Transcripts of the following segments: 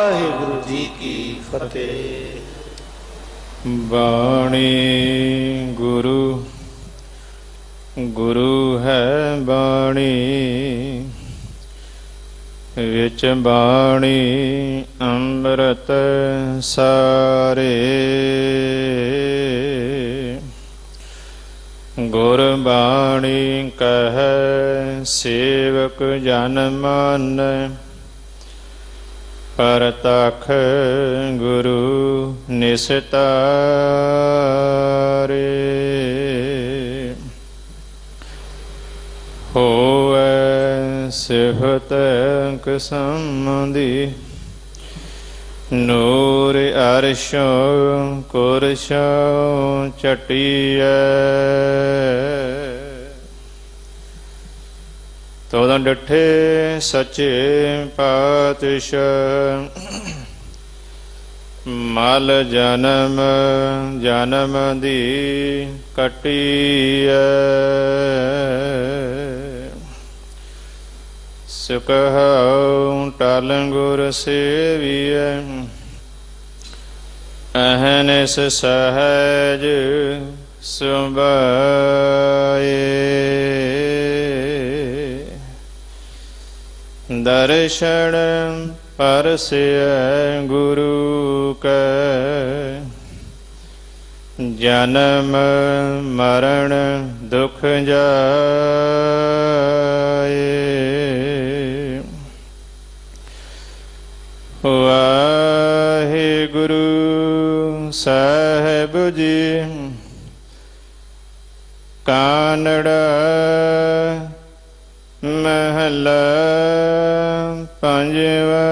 ਵਾਹਿਗੁਰੂ ਜੀ ਕੀ ਫਤਿਹ। ਬਾਣੀ ਗੁਰੂ ਗੁਰੂ ਹੈ ਬਾਣੀ, ਵਿੱਚ ਬਾਣੀ ਅੰਮ੍ਰਿਤ ਸਾਰੇ। ਗੁਰ ਬਾਣੀ ਕਹੈ ਸੇਵਕ ਜਨ ਮਾਨੈ, ਪਰਤਖ ਗੁਰੂ ਨਿਸਤਾਰੇ। ਹੋਵੈ ਸਿਫਤ ਕਿਸਮਦੀ, ਨੂਰ ਅਰਸ਼ੋਂ ਕੁਰਸ਼ੋਂ ਚਟੀਐ। ਤੋਦਾਂ ਡਿਠੇ ਸੱਚੇ ਪਾਤਸ਼ਾਹ, ਮਲ ਜਨਮ ਜਨਮ ਦੀ ਕੱਟੀਐ। ਸੁਕਹੁ ਟਲ ਗੁਰ ਸੇਵੀਐ, ਅਹਨਿਸ ਸਹਜ ਸੁਭਾਏ। ਦਰਸ਼ਨ ਪਰਸਿਐ ਗੁਰੂ ਕੈ, ਜਨਮ ਮਰਨ ਦੁਖ ਜਾਏ। ਵਾਹਿਗੁਰੂ ਸਾਹਿਬ ਜੀ, ਕਾਨੜਾ ਮਹਲਾ ਪੰਜਵਾ।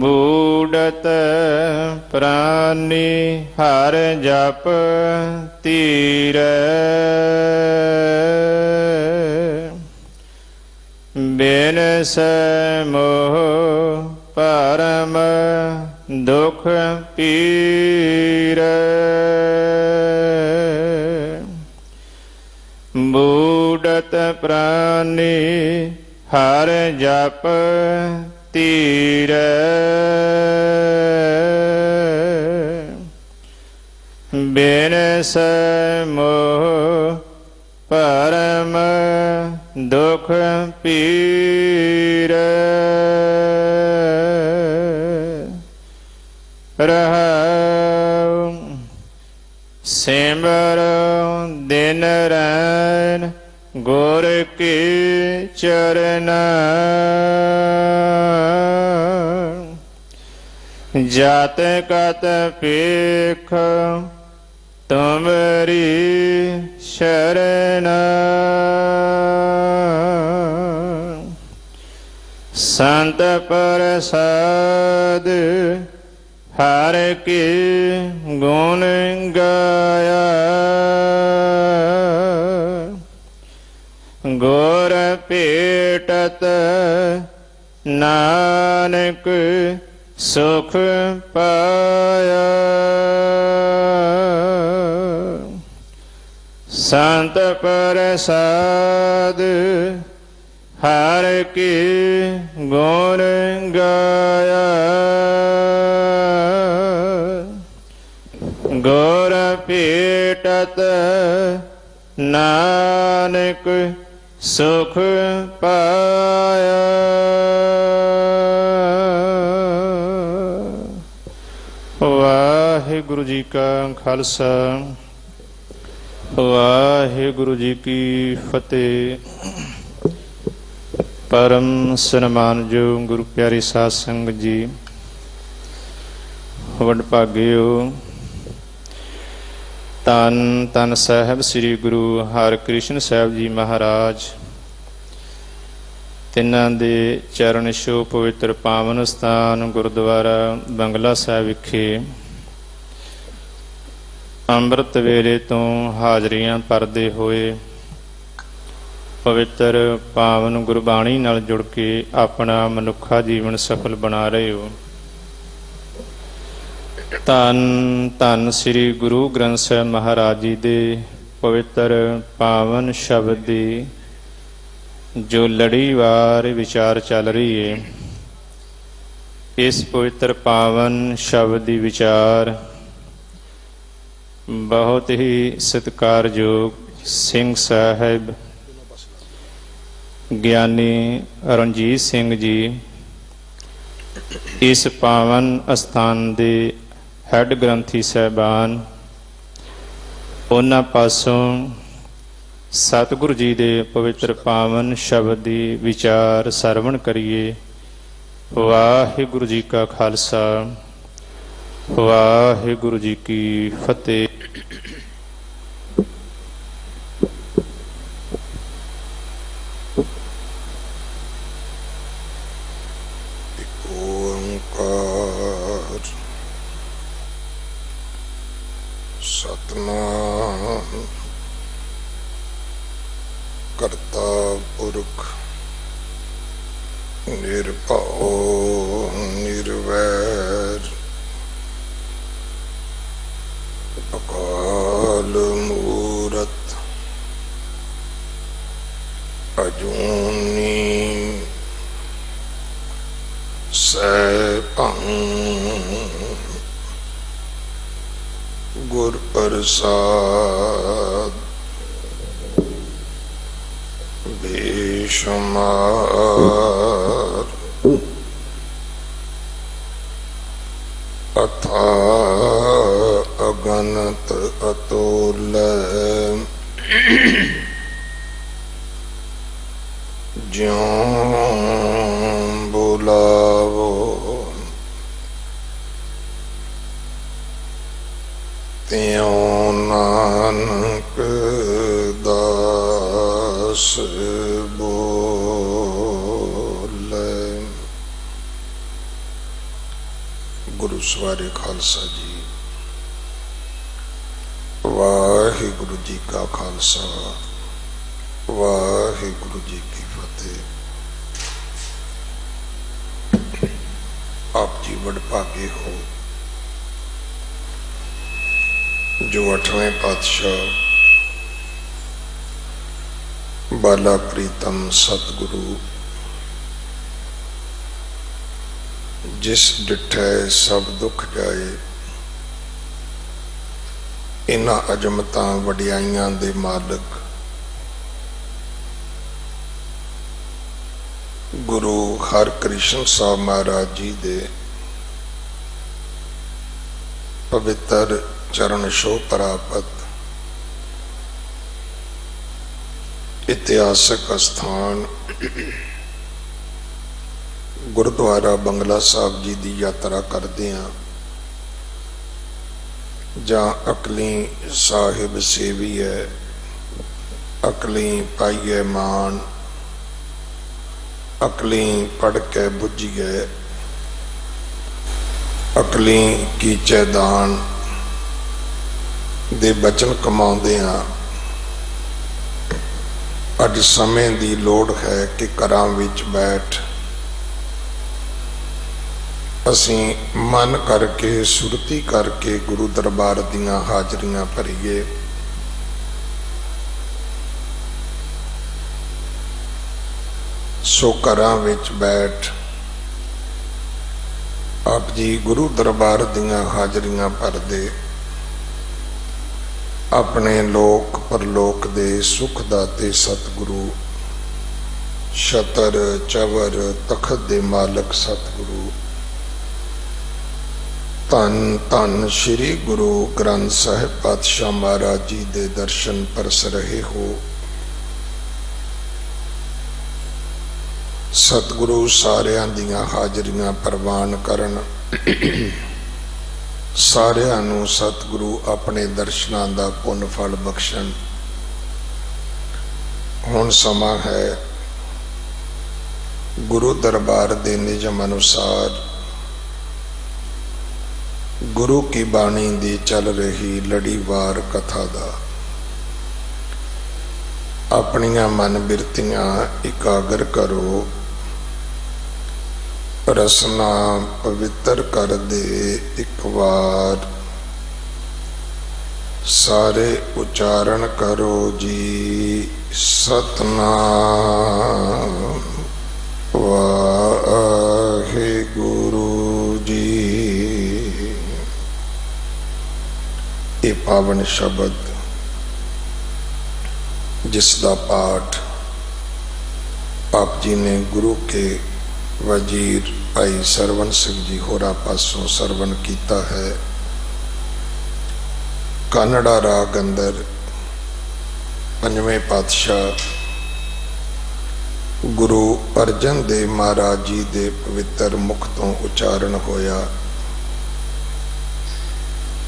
ਬੂੜਤ ਪ੍ਰਾਨੀ ਹਰ ਜਪ ਧੀਰੈ, ਬਿਨਸੈ ਮੋਹ ਪਰਮ ਦੁਖ ਪੀਰੈ। ਬੂੜਤ ਪ੍ਰਾਨੀ ਹਰ ਜਪ ਧੀਰੈ, ਬਿਨਸੈ ਮੋਹ ਪਰਮ ਦੁਖ ਪੀਰੈ। ਰਹਾਉ ਸਿਮਰੋ ਦਿਨ ਰੈਣ ਗੁਰ ਕੇ ਚਰਨਾ, ਜਾਤ ਕਤ ਪੇਖ ਤੁਮਰੀ ਸ਼ਰਨਾ। ਸੰਤ ਪ੍ਰਸਾਦ ਹਰ ਕੇ ਗੁਣ ਗਾਇਆ, ਗੁਰ ਭੇਟਤ ਨਾਨਕ ਸੁਖ ਪਾਇਆ। ਸੰਤ ਪ੍ਰਸਾਦ ਹਰ ਕੇ ਗੁਣ ਗਾਇਆ, ਗੁਰ ਭੇਟਤ ਨਾਨਕ ਸੁਖ ਪਾਇਆ। ਵਾਹਿਗੁਰੂ ਜੀ ਕਾ ਖਾਲਸਾ, ਵਾਹਿਗੁਰੂ ਜੀ ਕੀ ਫਤਿਹ। ਪਰਮ ਸਨਮਾਨਯੋਗ ਗੁਰੂ ਪਿਆਰੇ ਸਾਧ ਸੰਗਤ ਜੀ, ਵਡਭਾਗਿਓ। ਧੰਨ ਧੰਨ ਸਾਹਿਬ ਸ੍ਰੀ ਗੁਰੂ ਹਰਿਕ੍ਰਿਸ਼ਨ ਸਾਹਿਬ ਜੀ ਮਹਾਰਾਜ, ਤਿੰਨਾਂ ਦੇ ਚਰਨ ਛੋਹ ਪਵਿੱਤਰ ਪਾਵਨ ਸਥਾਨ ਗੁਰਦੁਆਰਾ ਬੰਗਲਾ ਸਾਹਿਬ ਵਿਖੇ ਅੰਮ੍ਰਿਤ ਵੇਲੇ ਤੋਂ ਹਾਜ਼ਰੀਆਂ ਭਰਦੇ ਹੋਏ ਪਵਿੱਤਰ ਪਾਵਨ ਗੁਰਬਾਣੀ ਨਾਲ ਜੁੜ ਕੇ ਆਪਣਾ ਮਨੁੱਖਾ ਜੀਵਨ ਸਫਲ ਬਣਾ ਰਹੇ ਹੋ। ਧੰਨ ਧੰਨ ਸ੍ਰੀ ਗੁਰੂ ਗ੍ਰੰਥ ਸਾਹਿਬ ਮਹਾਰਾਜ ਜੀ ਦੇ ਪਵਿੱਤਰ ਪਾਵਨ ਸ਼ਬਦ ਦੀ ਜੋ ਲੜੀਵਾਰ ਵਿਚਾਰ ਚੱਲ ਰਹੀ ਹੈ, ਇਸ ਪਵਿੱਤਰ ਪਾਵਨ ਸ਼ਬਦ ਦੀ ਵਿਚਾਰ ਬਹੁਤ ਹੀ ਸਤਿਕਾਰਯੋਗ ਸਿੰਘ ਸਾਹਿਬ ਗਿਆਨੀ ਰਣਜੀਤ ਸਿੰਘ ਜੀ ਇਸ ਪਾਵਨ ਅਸਥਾਨ ਦੇ ਹੈੱਡ ਗ੍ਰੰਥੀ ਸਾਹਿਬਾਨ, ਉਹਨਾਂ ਪਾਸੋਂ ਸਤਿਗੁਰੂ ਜੀ ਦੇ ਪਵਿੱਤਰ ਪਾਵਨ ਸ਼ਬਦ ਦੀ ਵਿਚਾਰ ਸਰਵਣ ਕਰੀਏ। ਵਾਹਿਗੁਰੂ ਜੀ ਕਾ ਖਾਲਸਾ, ਵਾਹਿਗੁਰੂ ਜੀ ਕੀ ਫਤਿਹ। ਓੰਕਾਰ ਸਤਿਨਾਮ ਕਰਤਾ ਪੁਰਖ ਨਿਰਭਉ ਨਿਰਵੈਰ ਅਕਾਲ ਮੂਰਤ ਅਜੂਨੀ ਸੈਭੰ ਗੁਰ ਪ੍ਰਸਾਦ ਬੇਸ਼ੁਮਾਰ ਅਥਾਹ ਅਗਨਤ ਅਤੁਲ ਜਿਉ ਬੁਲਾਵੋ ਤਿਉ ਨਾਨਕ ਦਾਸ ਬੋਲੇ। ਗੁਰੂ ਸਵਾਰੇ ਖਾਲਸਾ ਜੀ। ਵਾਹਿਗੁਰੂ ਜੀ ਕਾ ਖਾਲਸਾ, ਵਾਹਿਗੁਰੂ ਜੀ ਕੀ ਫਤਿਹ। ਆਪ ਜੀ ਵਡਭਾਗੇ ਹੋ ਜੋ 8ਵੇਂ ਪਾਤਸ਼ਾਹ ਬਾਲਾ ਪ੍ਰੀਤਮ ਸਤਿਗੁਰੂ ਜਿਸ ਡਿਠੈ ਸਭ ਦੁੱਖ ਜਾਏ, ਇਹਨਾਂ ਅਜਮਤਾਂ ਵਡਿਆਈਆਂ ਦੇ ਮਾਲਕ ਗੁਰੂ ਹਰਕ੍ਰਿਸ਼ਨ ਸਾਹਿਬ ਮਹਾਰਾਜ ਜੀ ਦੇ ਪਵਿੱਤਰ ਚਰਨ ਛੋਹ ਪ੍ਰਾਪਤ ਇਤਿਹਾਸਕ ਅਸਥਾਨ ਗੁਰਦੁਆਰਾ ਬੰਗਲਾ ਸਾਹਿਬ ਜੀ ਦੀ ਯਾਤਰਾ ਕਰਦੇ ਹਾਂ, ਜਾਂ ਅਕਲੀ ਸਾਹਿਬ ਸੇਵੀ ਹੈ, ਅਕਲੀ ਪਾਈਏ ਮਾਨ, ਅਕਲੀ ਪੜ੍ਹ ਕੇ ਬੁੱਝੀਏ, ਅਕਲੀ ਕੀਚੇ ਦਾਨ ਦੇ ਬਚਨ ਕਮਾਉਂਦੇ ਹਾਂ। ਅੱਜ ਸਮੇਂ ਦੀ ਲੋੜ ਹੈ ਕਿ ਘਰਾਂ ਵਿੱਚ ਬੈਠ ਅਸੀਂ ਮਨ ਕਰਕੇ ਸੁਰਤੀ ਕਰਕੇ ਗੁਰੂ ਦਰਬਾਰ ਦੀਆਂ ਹਾਜ਼ਰੀਆਂ ਭਰੀਏ। ਸੋ ਘਰਾਂ ਵਿੱਚ ਬੈਠ ਆਪ ਜੀ ਗੁਰੂ ਦਰਬਾਰ ਦੀਆਂ ਹਾਜ਼ਰੀਆਂ ਭਰਦੇ ਆਪਣੇ ਲੋਕ ਪਰਲੋਕ ਦੇ ਸੁਖ ਦਾਤੇ ਸਤਿਗੁਰੂ ਛਤਰ ਚਵਰ ਤਖਤ ਦੇ ਮਾਲਕ ਸਤਿਗੁਰੂ ਧੰਨ ਧੰਨ ਸ੍ਰੀ ਗੁਰੂ ਗ੍ਰੰਥ ਸਾਹਿਬ ਪਾਤਸ਼ਾਹ ਮਹਾਰਾਜ ਜੀ ਦੇ ਦਰਸ਼ਨ ਪਰਸ ਰਹੇ ਹੋ। ਸਤਿਗੁਰੂ ਸਾਰਿਆਂ ਦੀਆਂ ਹਾਜ਼ਰੀਆਂ ਪ੍ਰਵਾਨ ਕਰਨ, ਸਾਰਿਆਂ ਨੂੰ ਸਤਿਗੁਰੂ ਆਪਣੇ ਦਰਸ਼ਨਾਂ ਦਾ ਪੁੰਨ ਫਲ ਬਖਸ਼ਣ। ਹੁਣ ਸਮਾਂ ਹੈ ਗੁਰੂ ਦਰਬਾਰ ਦੇ ਨਿਯਮ ਅਨੁਸਾਰ ਗੁਰੂ ਕੀ ਬਾਣੀ ਦੀ ਚੱਲ ਰਹੀ ਲੜੀਵਾਰ ਕਥਾ ਦਾ। ਆਪਣੀਆਂ ਮਨ ਬਿਰਤੀਆਂ ਇਕਾਗਰ ਕਰੋ, ਰਸਨਾ ਪਵਿੱਤਰ ਕਰ ਦੇ ਇੱਕ ਵਾਰ, ਸਾਰੇ ਉਚਾਰਨ ਕਰੋ ਜੀ ਸਤਨਾਮ ਵਾਹਿਗੁਰੂ। गुरु जी। ये पावन शब्द जिसका पाठ आप जी ने गुरु के वजीर भाई सरवण सिंह जी होरा पासों सरवण किया है। कानड़ा राग अंदर पंजवें पातशाह गुरु अर्जन देव महाराज जी दे पवित्र मुख तो उच्चारण होया।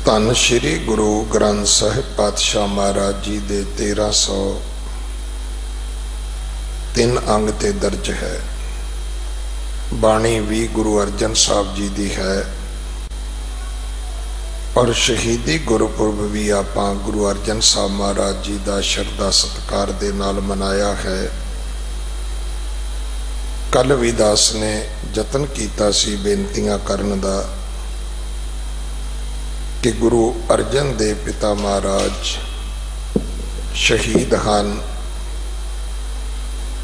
धन श्री गुरु ग्रंथ साहिब पातशाह महाराज जी दे 1303 अंग ते दर्ज है। बाणी भी गुरु अर्जन साहब जी दी है और शहीदी गुरुपुरब भी आपां गुरु अर्जन साहब महाराज जी का श्रद्धा सत्कार दे नाल मनाया है। कल भी दास ने यतन किया सी बेनतियां करन दा कि गुरु अर्जन देव पिता महाराज शहीद हन,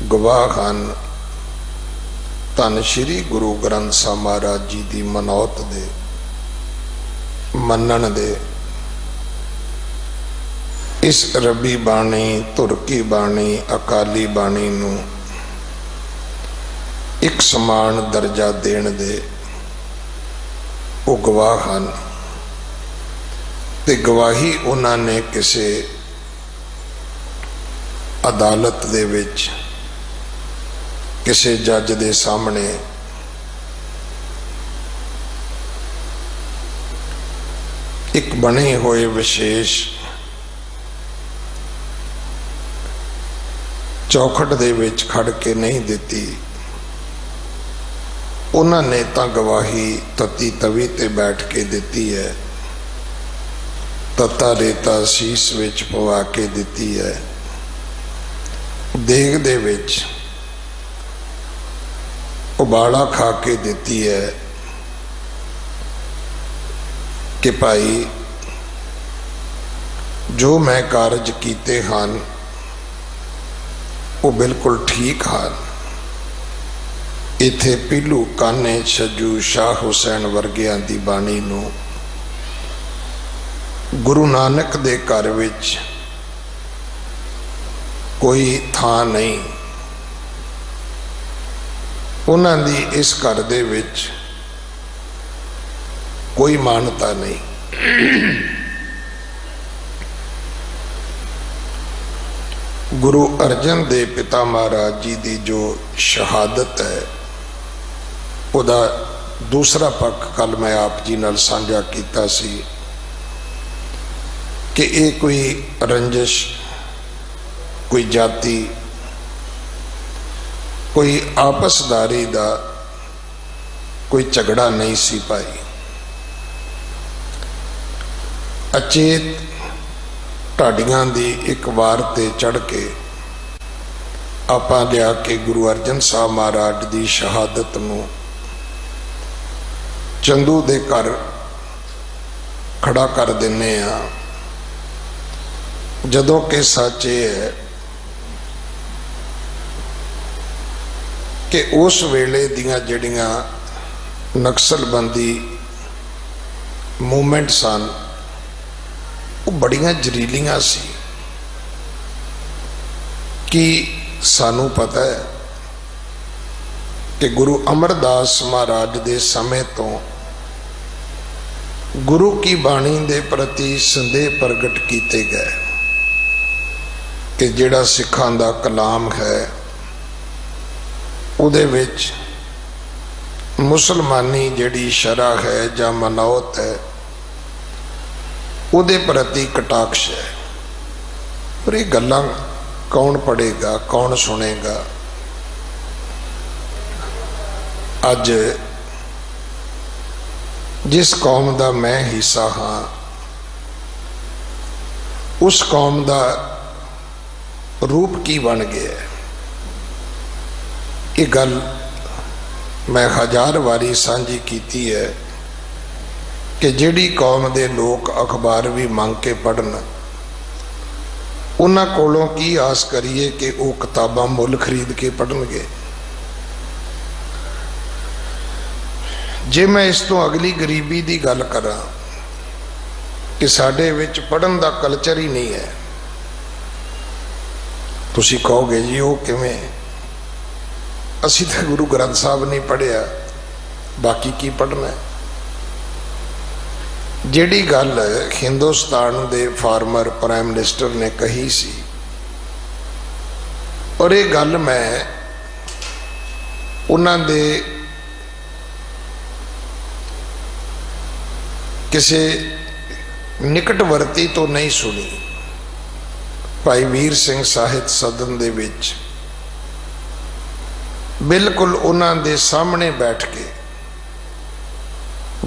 गवाह हन। धन श्री गुरु ग्रंथ साहिब महाराज जी की मनौत दे मनन दे इस रबी बाणी तुरकी बाणी अकाली बाणी नूं एक समान दर्जा देण दे वो गवाह हन ते गवाही उन्होंने किसी अदालत दे विच किसी जज दे सामने एक बने हुए विशेष चौखट दे विच खड़ के नहीं दिती। उन्होंने तो गवाही तती तवी ते बैठ के दी है, तता रेता शीश विच पवा के दी है। देग दे विच उबाला खा के दी है कि भाई जो मैं कारज कीते हन वो बिल्कुल ठीक हन। इथे पीलू काने छजू शाह हुसैन वर्गियां दी बाणी नूं गुरु नानक दे घर विच कोई थां नहीं। उन्हां दी इस घर दे विच कोई मानता नहीं। गुरु अर्जन देव पिता महाराज जी की जो शहादत है उदा दूसरा पक्ष कल मैं आप जी नाल साझा किया सी कि ये कोई रंजिश, कोई जाति, कोई आपसदारी का कोई झगड़ा नहीं सी पाई। अचेत ढाडियां दी एक वार ते चढ़ के आपां लिया के गुरु अर्जन साहब महाराज की शहादत नूं चंदू दे घर खड़ा कर दिने आ। जदों कि सच ये है कि उस वेले दियां जड़ियां नक्सलबंदी मूवमेंट सन वो बड़ियां जरीलियां सी। कि सानू पता है कि गुरु अमरदास महाराज दे समय तो गुरु की बाणी दे प्रति संदेह प्रगट किए गए कि जिहड़ा सिखां दा कलाम है उहदे विच मुसलमानी जिहड़ी शरा है जां मनौत है उहदे प्रति कटाक्ष है। पर ये गल्लां कौन पढ़ेगा, कौन सुनेगा? अज जिस कौम का मैं हिस्सा हाँ उस कौम का रूप की बन गया। ये गल मैं 1000 वारी सांझी की है कि जिहड़ी कौम के लोग अखबार भी मंग के पढ़न उन्हां कोलों की आस करिए कि वो किताबां मुल खरीद के पढ़नगे। जे मैं इस तो अगली गरीबी की गल करा कि साडे विच पढ़न का कल्चर ही नहीं है, तुसी कहोगे जी वो किवें? असी तो गुरु ग्रंथ साहब नहीं पढ़िया, बाकी की पढ़ना है। जिहड़ी गल हिंदुस्तान के फार्मर प्राइम मिनिस्टर ने कही सी, और ये गल मैं उन्हां दे किसी निकटवर्ती तो नहीं सुनी। भाई वीर सिंह साहित सदन दे विच बिल्कुल उन्हां दे सामने बैठ के,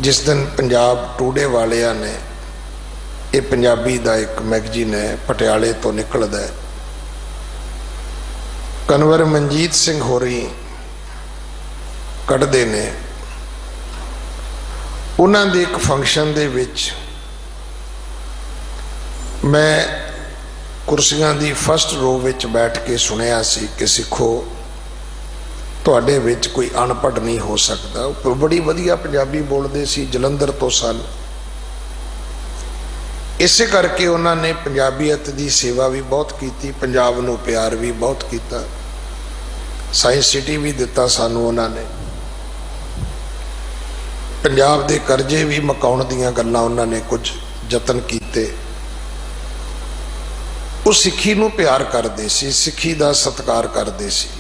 जिस दिन पंजाब टूडे वालिया ने, ये पंजाबी का एक मैगजीन है पटियाले तो निकलदा है, कन्वर मनजीत सिंह होरी कढ़दे ने, उन्हां दे एक फंक्शन दे विच मैं कुर्सियां दी फर्स्ट रो विच बैठ के सुनिया सी कि सिखो तुहाडे विच कोई अनपढ़ नहीं हो सकता। बड़ी वधिया पंजाबी बोलते सी, जलंधर तो सन। इसे करके उन्होंने पंजाबीयत की सेवा भी बहुत की, पंजाब नूं प्यार भी बहुत किया, साइंस सिटी भी दिता सानू उन्होंने, पंजाब के करजे भी मुकाउण दीयां गल्लां उन्होंने कुछ यतन किए। वो सिक्खी नूं प्यार करते सी, सिक्खी का सत्कार करते सी।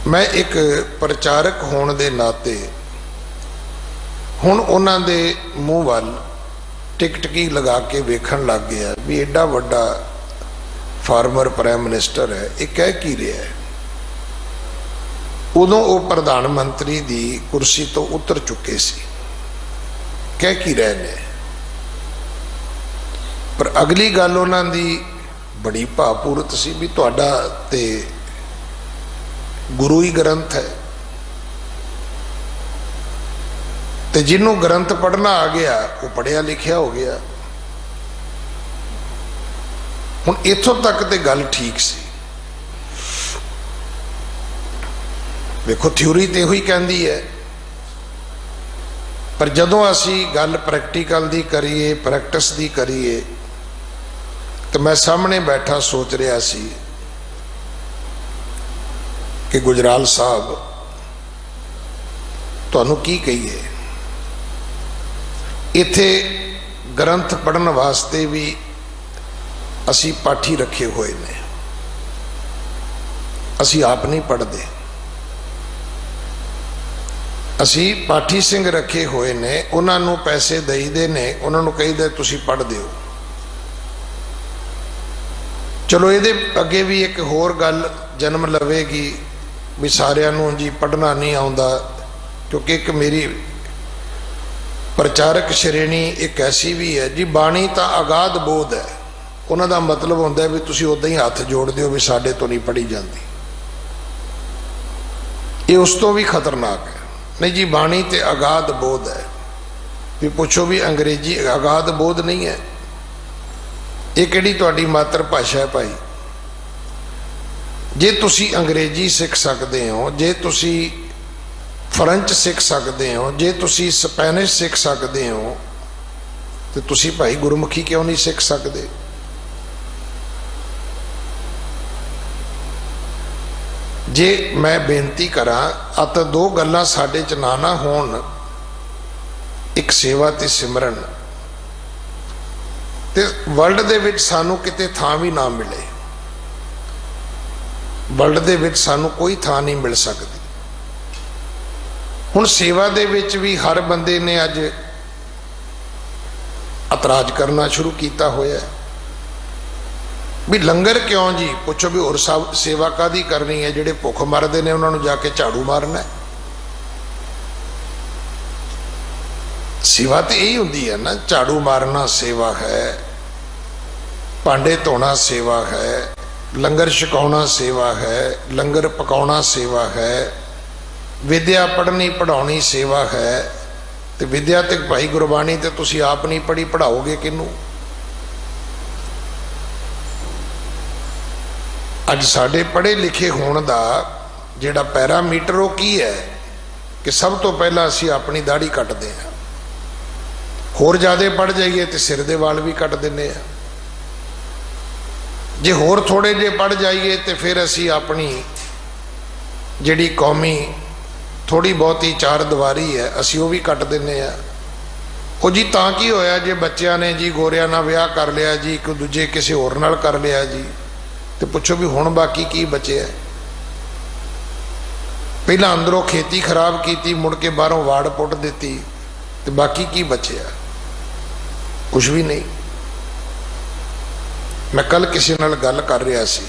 मैं एक प्रचारक होने के नाते हुण उन्हां दे मूँह वल टिकटकी लगा के वेखण लग गया भी एडा वड्डा फार्मर प्राइम मिनिस्टर है, ये कह की रहा है। उदों वो प्रधानमंत्री की कुर्सी तो उतर चुके सी, कह की रहे ने। पर अगली गल उन्हां दी बड़ी भावपूरत सी भी तुहाडा ते गुरु ही ग्रंथ है, ते जिन्हों ग्रंथ पढ़ना आ गया वो पढ़िया लिखिया हो गया। हुण इत्थों तक तो गल ठीक सी। देखो थ्योरी तो यही कहती है, पर जदों असी गल प्रैक्टिकल दी करिए, प्रैक्टिस दी करिए, तो मैं सामने बैठा सोच रहा सी कि गुजराल साहब तुहानू की कहिए, इत्थे ग्रंथ पढ़न वास्ते भी असी पाठी रखे हुए ने, असी आप नहीं पढ़ते, असी पाठी सिंह रखे हुए ने, उन्होंने पैसे दईदे ने, उन्होंने कहीदे तुसी पढ़ दिओ। चलो ये अगे भी एक होर गल जन्म लवेगी भी सारिਆਂ ਨੂੰ जी पढ़ना नहीं आता, क्योंकि एक मेरी प्रचारक श्रेणी एक ऐसी भी है जी, बाणी तो अगाध बोध है, उन्हों का मतलब होता है भी तुसी उदा ही हाथ जोड़ दिओ भी साडे तो नहीं पढ़ी जाती। ये उस तो भी खतरनाक है। नहीं जी, बाणी ते अगाध बोध है, भी पुछो भी अंग्रेजी अगाध बोध नहीं है, ये किहड़ी तुहाडी मातर भाषा है भाई। जे तुसी अंग्रेजी सीख सकते हो, जे तुसी फ्रेंच सीख सकते हो, जे तुसी स्पैनिश सीख सकते हो, तो तुसी भाई गुरमुखी क्यों नहीं सीख सकते? जे मैं बेनती करा अत दो गल्लां साडे च ना होण, एक सेवा ते सिमरन, ते वर्ल्ड दे विच सानू किते थां भी ना मिले, वर्ल्ड दे विच सानू कोई थां नहीं मिल सकती। हुण सेवा दे विच भी हर बंदे ने अज इतराज करना शुरू किया होया भी लंगर क्यों जी, पुछो भी और सेवा कादी करनी है, जिहड़े भुख मरदे ने उन्होंने जाके झाड़ू मारना है। सेवा तो यही होंदी है ना, झाड़ू मारना सेवा है, भांडे धोना सेवा है, लंगर छकाउणा सेवा है, लंगर पकाउणा सेवा है, विद्या पढ़नी पढ़ाउणी सेवा है। तो विद्या तो भाई गुरबाणी तो तुसी आप नहीं पढ़ी, पढ़ाओगे किनू? ਅੱਜ ਸਾਡੇ ਪੜ੍ਹੇ ਲਿਖੇ ਹੋਣ ਦਾ ਜਿਹੜਾ ਪੈਰਾਮੀਟਰ ਉਹ ਕੀ ਹੈ ਕਿ ਸਭ ਤੋਂ ਪਹਿਲਾਂ ਅਸੀਂ ਆਪਣੀ ਦਾੜੀ ਕੱਟਦੇ ਹਾਂ। ਹੋਰ ਜ਼ਿਆਦਾ ਪੜ ਜਾਈਏ ਤੇ ਸਿਰ ਦੇ ਵਾਲ ਵੀ ਕੱਟ ਦਿੰਦੇ ਆ। ਜੇ ਹੋਰ ਥੋੜੇ ਜਿਹੇ ਪੜ ਜਾਈਏ ਤੇ ਫਿਰ ਅਸੀਂ ਆਪਣੀ ਜਿਹੜੀ ਕੌਮੀ ਥੋੜੀ ਬਹੁਤੀ ਚਾਰ ਦੀਵਾਰੀ ਹੈ ਅਸੀਂ ਉਹ ਵੀ ਕੱਟ ਦਿੰਦੇ ਆ। ਉਹ ਜੀ ਤਾਂ ਕੀ ਹੋਇਆ ਜੇ ਬੱਚਿਆਂ ਨੇ ਜੀ ਗੋਰਿਆਂ ਨਾਲ ਵਿਆਹ ਕਰ ਲਿਆ ਜੀ, ਇੱਕ ਦੂਜੇ ਕਿਸੇ ਹੋਰ ਨਾਲ ਕਰ ਲਿਆ ਜੀ, ਤੇ ਪੁੱਛੋ ਵੀ ਹੁਣ ਬਾਕੀ ਕੀ ਬਚਿਆ? ਪਹਿਲਾਂ ਅੰਦਰੋਂ ਖੇਤੀ ਖਰਾਬ ਕੀਤੀ, ਮੁੜ ਕੇ ਬਾਹਰੋਂ ਵਾੜ ਪੁੱਟ ਦਿੱਤੀ, ਤੇ ਬਾਕੀ ਕੀ ਬਚਿਆ? ਕੁਝ ਵੀ ਨਹੀਂ। ਮੈਂ ਕੱਲ ਕਿਸੇ ਨਾਲ ਗੱਲ ਕਰ ਰਿਹਾ ਸੀ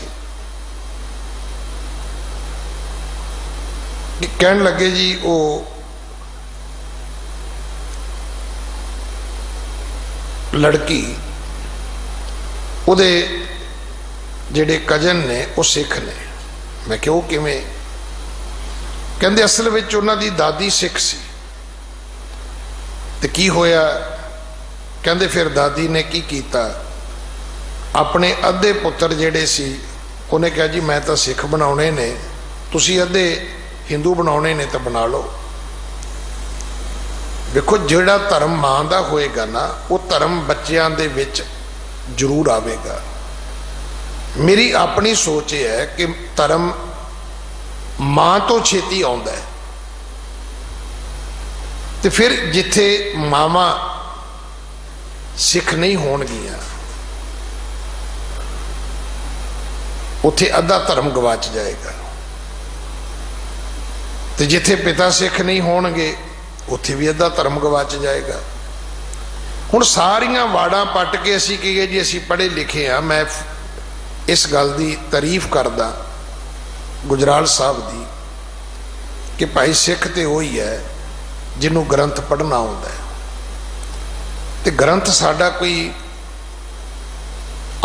ਕਿ ਕਹਿਣ ਲੱਗੇ ਜੀ ਉਹ ਲੜਕੀ ਉਹਦੇ ਜਿਹੜੇ ਕਜ਼ਨ ਨੇ ਉਹ ਸਿੱਖ ਨੇ। ਮੈਂ ਕਿਹਾ ਉਹ ਕਿਵੇਂ? ਕਹਿੰਦੇ ਅਸਲ ਵਿੱਚ ਉਹਨਾਂ ਦੀ ਦਾਦੀ ਸਿੱਖ ਸੀ। ਤੇ ਕੀ ਹੋਇਆ? ਕਹਿੰਦੇ ਫਿਰ ਦਾਦੀ ਨੇ ਕੀ ਕੀਤਾ, ਆਪਣੇ ਅੱਧੇ ਪੁੱਤਰ ਜਿਹੜੇ ਸੀ ਉਹਨੇ ਕਿਹਾ ਜੀ ਮੈਂ ਤਾਂ ਸਿੱਖ ਬਣਾਉਣੇ ਨੇ, ਤੁਸੀਂ ਅੱਧੇ ਹਿੰਦੂ ਬਣਾਉਣੇ ਨੇ ਤਾਂ ਬਣਾ ਲਓ। ਵੇਖੋ ਜਿਹੜਾ ਧਰਮ ਮਾਂ ਦਾ ਹੋਏਗਾ ਨਾ ਉਹ ਧਰਮ ਬੱਚਿਆਂ ਦੇ ਵਿੱਚ ਜ਼ਰੂਰ ਆਵੇਗਾ। ਮੇਰੀ ਆਪਣੀ ਸੋਚ ਇਹ ਹੈ ਕਿ ਧਰਮ ਮਾਂ ਤੋਂ ਛੇਤੀ ਆਉਂਦਾ ਹੈ, ਤੇ ਫਿਰ ਜਿੱਥੇ ਮਾਵਾਂ ਸਿੱਖ ਨਹੀਂ ਹੋਣਗੀਆਂ ਉੱਥੇ ਅੱਧਾ ਧਰਮ ਗਵਾਚ ਜਾਏਗਾ, ਤੇ ਜਿੱਥੇ ਪਿਤਾ ਸਿੱਖ ਨਹੀਂ ਹੋਣਗੇ ਉੱਥੇ ਵੀ ਅੱਧਾ ਧਰਮ ਗਵਾਚ ਜਾਏਗਾ। ਹੁਣ ਸਾਰੀਆਂ ਵਾੜਾਂ ਪੱਟ ਕੇ ਅਸੀਂ ਕਹੀਏ ਜੀ ਅਸੀਂ ਪੜ੍ਹੇ ਲਿਖੇ ਆ। ਮੈਂ ਇਸ ਗੱਲ ਦੀ ਤਾਰੀਫ ਕਰਦਾ ਗੁਜਰਾਲ ਸਾਹਿਬ ਦੀ ਕਿ ਭਾਈ ਸਿੱਖ ਤੇ ਉਹੀ ਹੈ ਜਿਹਨੂੰ ਗ੍ਰੰਥ ਪੜ੍ਹਨਾ ਆਉਂਦਾ ਹੈ, ਤੇ ਗ੍ਰੰਥ ਸਾਡਾ ਕੋਈ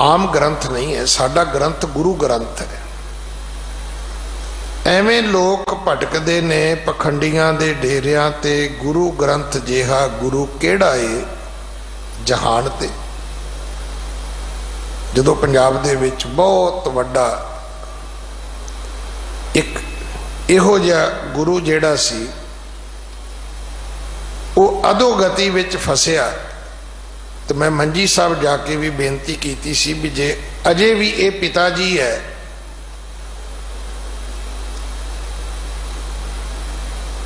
ਆਮ ਗ੍ਰੰਥ ਨਹੀਂ ਹੈ, ਸਾਡਾ ਗ੍ਰੰਥ ਗੁਰੂ ਗ੍ਰੰਥ ਹੈ। ਐਵੇਂ ਲੋਕ ਭਟਕਦੇ ਨੇ ਪਖੰਡੀਆਂ ਦੇ ਡੇਰਿਆਂ ਤੇ, ਗੁਰੂ ਗ੍ਰੰਥ ਜਿਹਾ ਗੁਰੂ ਕਿਹੜਾ ਏ ਜਹਾਨ ਤੇ। ਜਦੋਂ ਪੰਜਾਬ ਦੇ ਵਿੱਚ ਬਹੁਤ ਵੱਡਾ ਇੱਕ ਇਹੋ ਜਿਹਾ ਗੁਰੂ ਜਿਹੜਾ ਸੀ ਉਹ ਅਧੋਗਤੀ ਵਿੱਚ ਫਸਿਆ, ਤੇ ਮੈਂ ਮੰਜੀ ਸਾਹਿਬ ਜਾ ਕੇ ਵੀ ਬੇਨਤੀ ਕੀਤੀ ਸੀ ਵੀ ਜੇ ਅਜੇ ਵੀ ਇਹ ਪਿਤਾ ਜੀ ਹੈ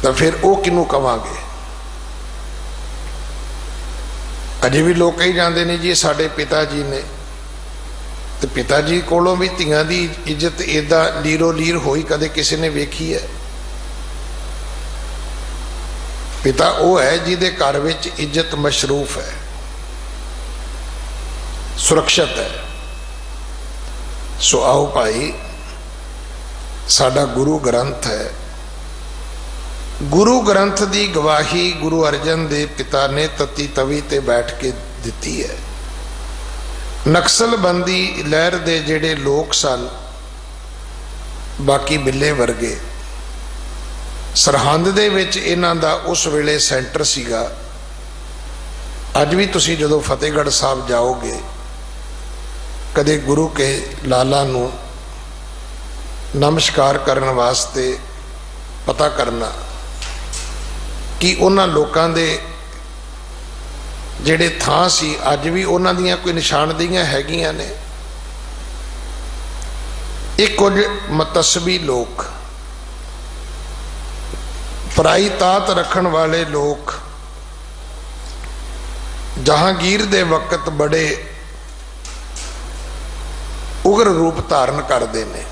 ਤਾਂ ਫਿਰ ਉਹ ਕਿਹਨੂੰ ਕਵਾਂਗੇ? ਅਜੇ ਵੀ ਲੋਕ ਕਹੀ ਜਾਂਦੇ ਨੇ ਜੀ ਇਹ ਸਾਡੇ ਪਿਤਾ ਜੀ ਨੇ, ਤੇ ਪਿਤਾ ਜੀ ਕੋਲੋਂ ਵੀ ਧੀਆਂ ਦੀ ਇੱਜ਼ਤ ਏਦਾਂ ਲੀਰੋ ਲੀਰ ਹੋਈ ਕਦੇ ਕਿਸੇ ਨੇ ਵੇਖੀ ਹੈ? ਪਿਤਾ ਉਹ ਹੈ ਜਿਹਦੇ ਘਰ ਵਿੱਚ ਇੱਜ਼ਤ ਮਸ਼ਰੂਫ ਹੈ, ਸੁਰੱਖਿਅਤ ਹੈ। ਸੋ ਆਓ ਭਾਈ, ਸਾਡਾ ਗੁਰੂ ਗ੍ਰੰਥ ਹੈ, ਗੁਰੂ ਗ੍ਰੰਥ ਦੀ ਗਵਾਹੀ ਗੁਰੂ ਅਰਜਨ ਦੇਵ ਪਿਤਾ ਨੇ ਤਤੀ ਤਵੀ ਤੇ ਬੈਠ ਕੇ ਦਿੱਤੀ ਹੈ। ਨਕਸਲਬੰਦੀ ਲਹਿਰ ਦੇ ਜਿਹੜੇ ਲੋਕ ਸਨ, ਬਾਕੀ ਬਿੱਲੇ ਵਰਗੇ, ਸਰਹੰਦ ਦੇ ਵਿੱਚ ਇਹਨਾਂ ਦਾ ਉਸ ਵੇਲੇ ਸੈਂਟਰ ਸੀਗਾ। ਅੱਜ ਵੀ ਤੁਸੀਂ ਜਦੋਂ ਫਤਿਹਗੜ੍ਹ ਸਾਹਿਬ ਜਾਓਗੇ, ਕਦੇ ਗੁਰੂ ਕੇ ਲਾਲਾ ਨੂੰ ਨਮਸਕਾਰ ਕਰਨ ਵਾਸਤੇ ਪਤਾ ਕਰਨਾ ਕਿ ਉਹਨਾਂ ਲੋਕਾਂ ਦੇ ਜਿਹੜੇ ਥਾਂ ਸੀ ਅੱਜ ਵੀ ਉਹਨਾਂ ਦੀਆਂ ਕੋਈ ਨਿਸ਼ਾਨਦੇਹੀਆਂ ਹੈਗੀਆਂ ਨੇ। ਇਹ ਕੁਝ ਮਤਸਬੀ ਲੋਕ, ਪਰਾਈ ਤਾਤ ਰੱਖਣ ਵਾਲੇ ਲੋਕ ਜਹਾਂਗੀਰ ਦੇ ਵਕਤ ਬੜੇ ਉਗਰ ਰੂਪ ਧਾਰਨ ਕਰਦੇ ਨੇ,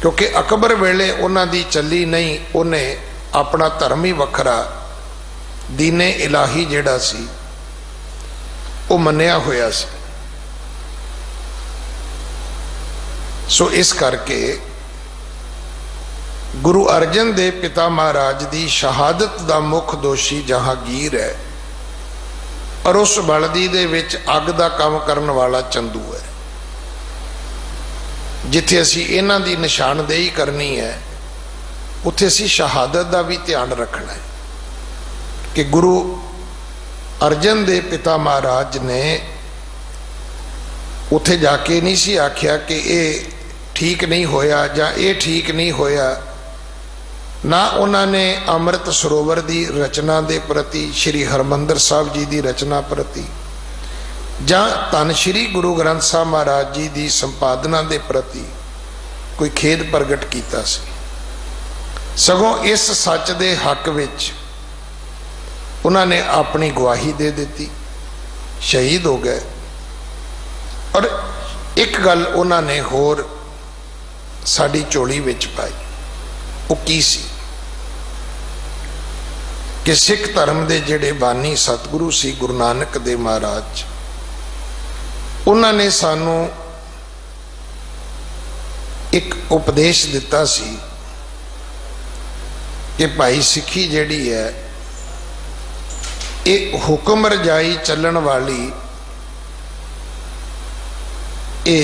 ਕਿਉਂਕਿ ਅਕਬਰ ਵੇਲੇ ਉਹਨਾਂ ਦੀ ਚੱਲੀ ਨਹੀਂ, ਉਹਨੇ ਆਪਣਾ ਧਰਮ ਹੀ ਵੱਖਰਾ, ਦੀਨੇ ਇਲਾਹੀ ਜਿਹੜਾ ਸੀ ਉਹ ਮੰਨਿਆ ਹੋਇਆ ਸੀ। ਸੋ ਇਸ ਕਰਕੇ ਗੁਰੂ ਅਰਜਨ ਦੇਵ ਪਿਤਾ ਮਹਾਰਾਜ ਦੀ ਸ਼ਹਾਦਤ ਦਾ ਮੁੱਖ ਦੋਸ਼ੀ ਜਹਾਂਗੀਰ ਹੈ, ਔਰ ਉਸ ਬਲਦੀ ਦੇ ਵਿੱਚ ਅੱਗ ਦਾ ਕੰਮ ਕਰਨ ਵਾਲਾ ਚੰਦੂ ਹੈ। ਜਿੱਥੇ ਅਸੀਂ ਇਹਨਾਂ ਦੀ ਨਿਸ਼ਾਨਦੇਹੀ ਕਰਨੀ ਹੈ ਉੱਥੇ ਅਸੀਂ ਸ਼ਹਾਦਤ ਦਾ ਵੀ ਧਿਆਨ ਰੱਖਣਾ ਹੈ ਕਿ ਗੁਰੂ ਅਰਜਨ ਦੇਵ ਪਿਤਾ ਮਹਾਰਾਜ ਨੇ ਉੱਥੇ ਜਾ ਕੇ नहीं सी आख्या कि ये ठीक नहीं होया ਜਾਂ ये ठीक नहीं होया। ना उन्होंने अमृत सरोवर की रचना के प्रति, श्री हरमंदिर साहब जी की रचना प्रति, ਜਾਂ धन श्री गुरु ग्रंथ साहब महाराज जी की संपादना के प्रति कोई खेद प्रगट किया सी। सगों इस सच के हक विच उन्होंने अपनी गवाही दे दी, शहीद हो गए। और एक गल उन्होंने होर साडी झोली विच पाई, वो की सी कि सिख धर्म के जिहड़े बानी सतगुरु सी गुरु नानक देव महाराज, उन्होंने सानू एक उपदेश दिता सी कि भाई सिखी जिहड़ी है ये हुक्म रजाई चलन वाली ये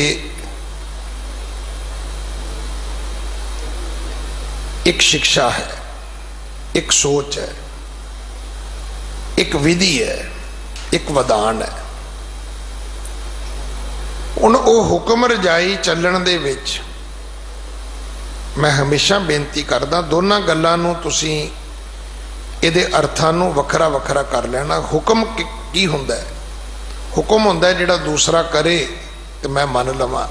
एक शिक्षा है, एक सोच है, एक विधि है, एक वदान है। हुण वो हुक्म रजाई चलन दे विच मैं हमेशा बेनती करदा, दोनों गल्लां नूं तुसीं इहदे अर्थां नूं वखरा वखरा कर लेना। हुक्म की हुंदा है? हुक्म हुंदा है जिहड़ा दूसरा करे तो मैं मन लवां,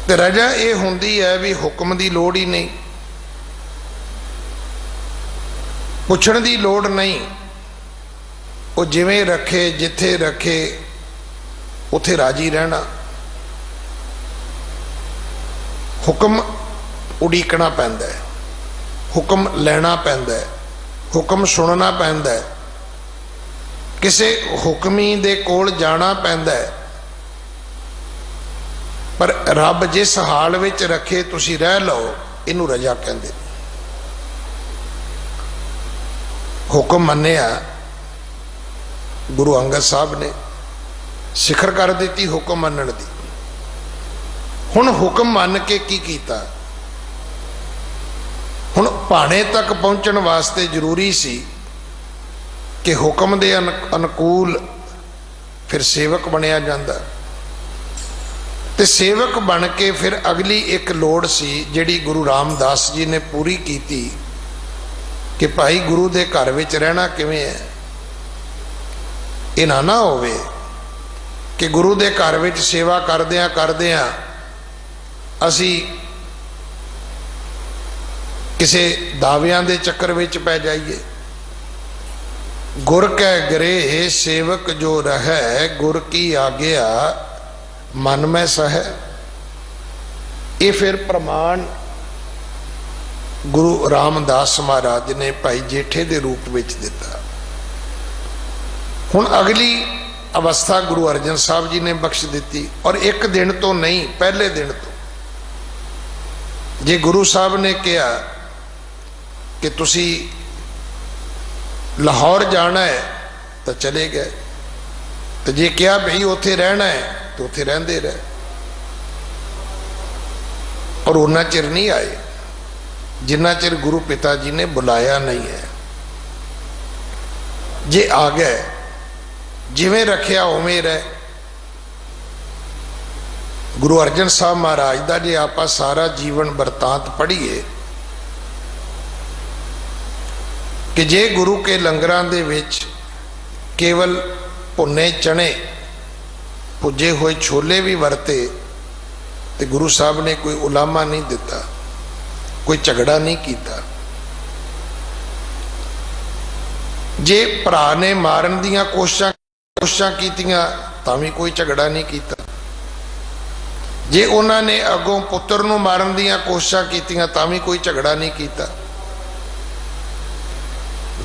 ते रजा ये हुंदी है भी हुक्म की लोड़ ही नहीं, पुछण की लोड़ नहीं, वो जिवें रखे जिथे रखे उथे राजी रहना। हुक्म उड़ीकना पैंदा है, हुक्म लेना पैंदा है, हुक्म सुनना पैंदा है, किसी हुक्मी दे कोल जाना पैंदा है। पर रब जिस हाल विच रखे तुसी रह लो, इनू रजा कहंदे। हुक्म मन्निया गुरु अंगद साहब ने, सिखर कर दी हुक्म मनण दी। हुण हुक्म मन के की कीता? हुण भाणे तक पहुंचण वास्ते जरूरी सी कि हुक्म दे अनुकूल फिर सेवक बनिया जांदा, ते सेवक बन के फिर अगली एक लोड़ सी जिहड़ी गुरु रामदास जी ने पूरी की कि भाई गुरु दे घर विच रहना किवें है। इह ना होवे कि गुरु दे घर विच सेवा करदियां असी किसी दावियां दे चक्कर विच पै जाइए। गुर कै गृह सेवक जो रहै, गुर की आज्ञा मन में सह। ये फिर प्रमाण गुरु रामदास महाराज ने भाई जेठे के रूप में दिता। हुण अगली अवस्था गुरु अर्जन साहब जी ने बख्श दी, और एक दिन तो नहीं, पहले दिन तो जे गुरु साहब ने कहा कि तुसी लाहौर जाना है तो चले गए, तो जे कहा भाई उत्थे रहना है तो उत्थे रहंदे रहे, और उन्ना चिर नहीं आए जिन्ना चिर गुरु पिता जी ने बुलाया नहीं है। जे आ गए जिवें रखिया उवें रहे। गुरु अर्जन साहब महाराज का जे आप सारा जीवन वरतांत पढ़ीए कि जे गुरु के लंगरां दे विच केवल भुने चने भुजे हुए छोले भी वरते तो गुरु साहब ने कोई उलामा नहीं दिता, कोई झगड़ा नहीं किया। जे भरा ने मारन दियां कोशिशां कीतियां तां भी कोई झगड़ा नहीं किया। जे उन्होंने अगों पुत्र नूं मारन दियां कोशिशां कीतियां तां भी कोई झगड़ा नहीं किया।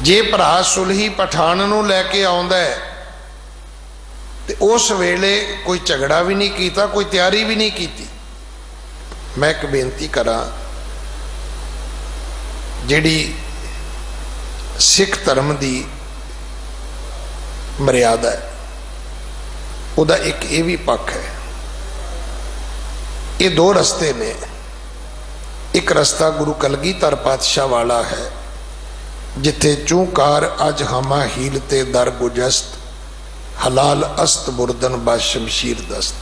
जे भरा सुलही पठान नूं लैके आउंदा है ते उस वेले कोई झगड़ा भी नहीं किया, कोई तैयारी भी नहीं की। मैं एक बेनती करा, जिहड़ी सिख धर्म की मर्यादा है उहदा एक ये भी पक्ष है। ये दो रस्ते ने, एक रस्ता गुरु कलगीधर पातशाह वाला है जिथे चूकार अज हमा हीलते दर गुजस्त, हलाल अस्त बुरदन बा शमशीर दस्त,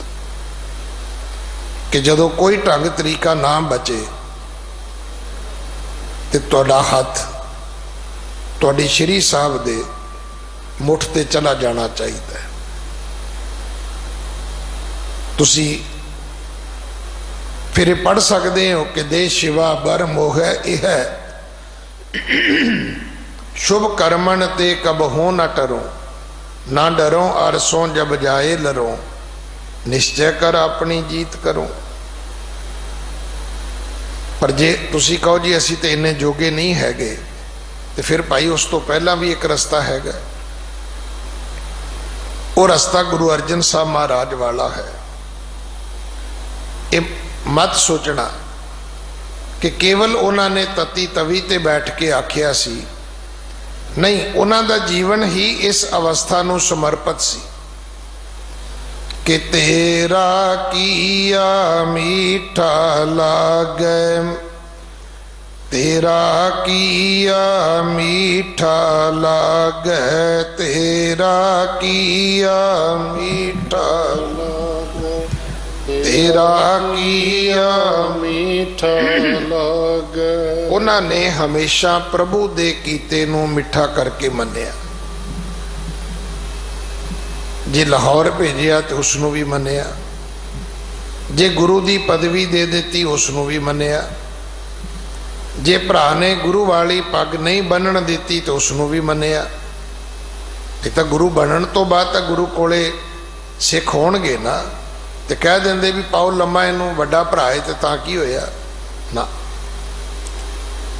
कि जदों कोई ढंग तरीका ना बचे तो तुहाडा हथ तुहाडी श्री साहब दे मुठ ते चला जाना चाहिए। तुसी फिर पढ़ सकते हो कि दे शिवा बर मोह यह शुभ कर्मन ते कब हो न टरो, ना डरो अरसों जब जाए लरो, निश्चय कर अपनी जीत करो। पर जे तुसी कहो जी असी तो इन्ने जोगे नहीं हैगे, तो फिर भाई उस तो पहला भी एक रस्ता हैगा। वो रस्ता गुरु अर्जन साहब महाराज वाला है। ये मत सोचना कि केवल उन्होंने तती तवी ते बैठ के आख्या सी, नहीं, उन्हों का जीवन ही इस अवस्था नूं समर्पित सी कि तेरा किया मीठा लागे, तेरा किया मीठा लागे, तेरा किया मीठा लागे, तेरा किया मीठा लागे। उन्होंने हमेशा प्रभु दे कीते नूं मिठा करके मन्निया। जे लाहौर भेजिया तो उसनों भी मन्निया, जे गुरु की पदवी दे दी उसनों भी मन्निया, जे भरा ने गुरु वाली पग नहीं बनन दी तो उसनों भी मन्निया। ये तो गुरु बनन तो बाद तो गुरु कोले सिख होणगे ना, तो कह देंगे भी पाओ लम्मा इनू वड्डा भरा है तो तां की होया ना।